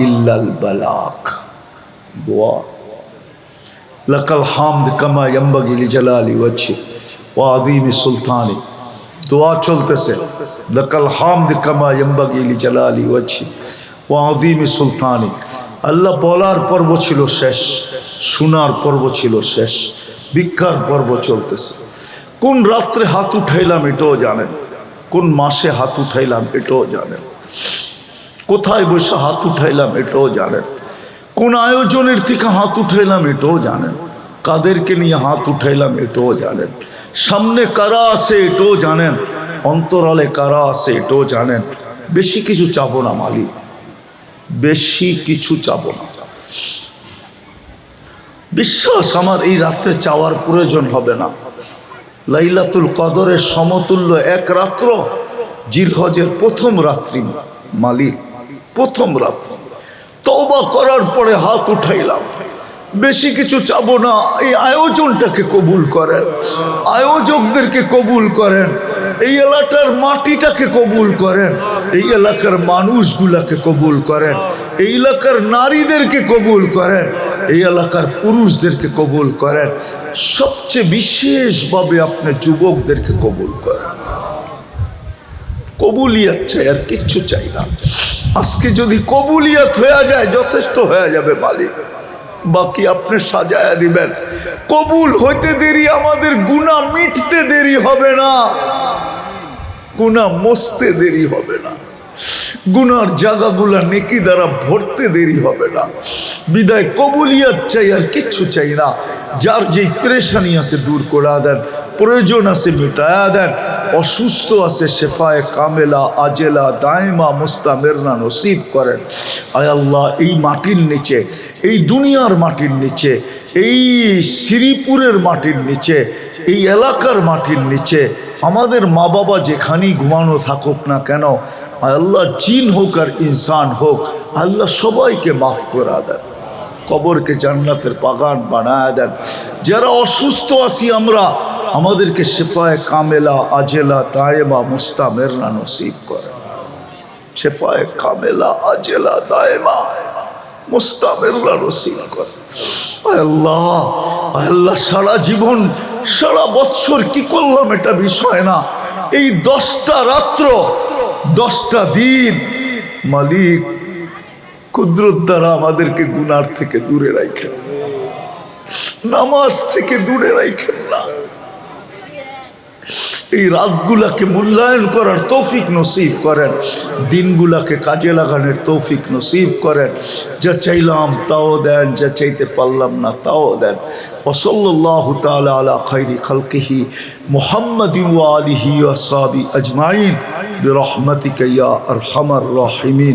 ইল্লাল বালাগ। দোয়া। লাকাল হামদ কামা ইয়ানবাগি লিজালালি ওয়াজহি ওয়া আযীমি সুলতানি। দোয়া চলতেছে, লাকাল হামদ কামা ইয়ানবাগি লিজালালি ওয়াজহি ওয়া আযীমি সুলতানি। আল্লাহ বলার পর্ব ছিল শেষ, শোনার পর্ব ছিল শেষ, ভিক্ষার পর্ব চলতেছে। কোন রাত্রে হাত উঠাইলাম এটাও জানেন, কোন মাসে হাত উঠাইলাম এটাও জানেন, কোথায় বসে হাত উঠাইলাম এটাও জানেন, কোন আয়োজনের থেকে হাত উঠাইলাম এটাও জানেন, কাদেরকে নিয়ে হাত উঠাইলাম এটাও জানেন, সামনে কারা আছে এটাও জানেন, অন্তরালে কারা আছে এটাও জানেন। বেশি কিছু চাবো না মালিক, বেশি কিছু চাবো না। বিশ্বাস আমার এই রাত্রে চাওয়ার প্রয়োজন হবে না। লাইলাতুল কদরের সমতুল্য এক রাত্র জিলহজের প্রথম রাত্রি মালিক, প্রথম রাত্রি তওবা করার পরে হাত উঠাইলাম। বেশি কিছু চাবো না। এই আয়োজনটাকে কবুল করেন, আয়োজকদেরকে কবুল করেন, এই এলাকার মাটিটাকে কবুল করেন, এই এলাকার মানুষগুলাকে কবুল করেন, এই এলাকার নারীদেরকে কবুল করেন, এই এলাকার পুরুষদেরকে কবুল করেন, সবচেয়ে বিশেষভাবে আপনি যুবকদেরকে কবুল করেন। কবুলিয়াত চাই, আর কিচ্ছু চাই না। আজকে যদি কবুলিয়াত হয়ে যায় যথেষ্ট হয়ে যাবে মালিক, বাকি আপনি সাজায়া দিবেন। কবুল হইতে দেরি, আমাদের গুনাহ মিটতে দেরি হবে না, গুনাহ মুছতে দেরি হবে না, গুনার জায়গাগুলা নেকি দ্বারা ভরতে দেরি হবে না। বিদায় কবুলিয়াত চাই, আর কিচ্ছু চাই না। যার যেই পেরেশানি আছে দূর করে দেন, প্রয়োজন আছে মিটায়া দেন, অসুস্থ আছে শেফায়ে কামেলা আজেলা দায়মা মুস্তামেরনা নসিব করেন। আয় আল্লাহ, এই মাটির নিচে, এই দুনিয়ার মাটির নিচে, এই শ্রীপুরের মাটির নিচে, এই এলাকার মাটির নিচে আমাদের মা বাবা যেখানেই ঘুমানো থাকুক না কেন, আল্লাহ জিন হোক আর ইনসান হোক, আল্লাহ সবাইকে মাফ করে দেন, কবরকে জান্নাতের বাগান বানায় দেন। যারা অসুস্থ আছি আমরা, আমাদেরকে শেফায়ে কামেলা আজেলা দায়েমা মুস্তামেরনা নসিব করেন। শেফায়ে কামেলা আজেলা দায়েমা মুস্তামেরনা নসিব করেন। আল্লাহ, আল্লাহ সারা জীবন সারা বছর কি করলাম এটা বিষয় না, এই 10টা রাত্র 10টা দিন মালিক কুদরত দ্বারা আমাদেরকে গুনার থেকে দূরে রাখেন, নামাজ থেকে দূরে রাখেন না। এই রাতগুলাকে মূল্যায়ন করার তৌফিক নসিব করেন, দিনগুলাকে কাজে লাগানোর তৌফিক নসিব করেন। যা চাইলাম তাও দেন, যা চাইতে পারলাম না তাও দেন। ওয়াসাল্লাল্লাহু তাআলা আলা খায়রি খালকিহি মুহাম্মাদিন ওয়া আলিহি ওয়া আসহাবিহি আজমাইন বিরহমাতিকা ইয়া আরহামার রাহিমিন।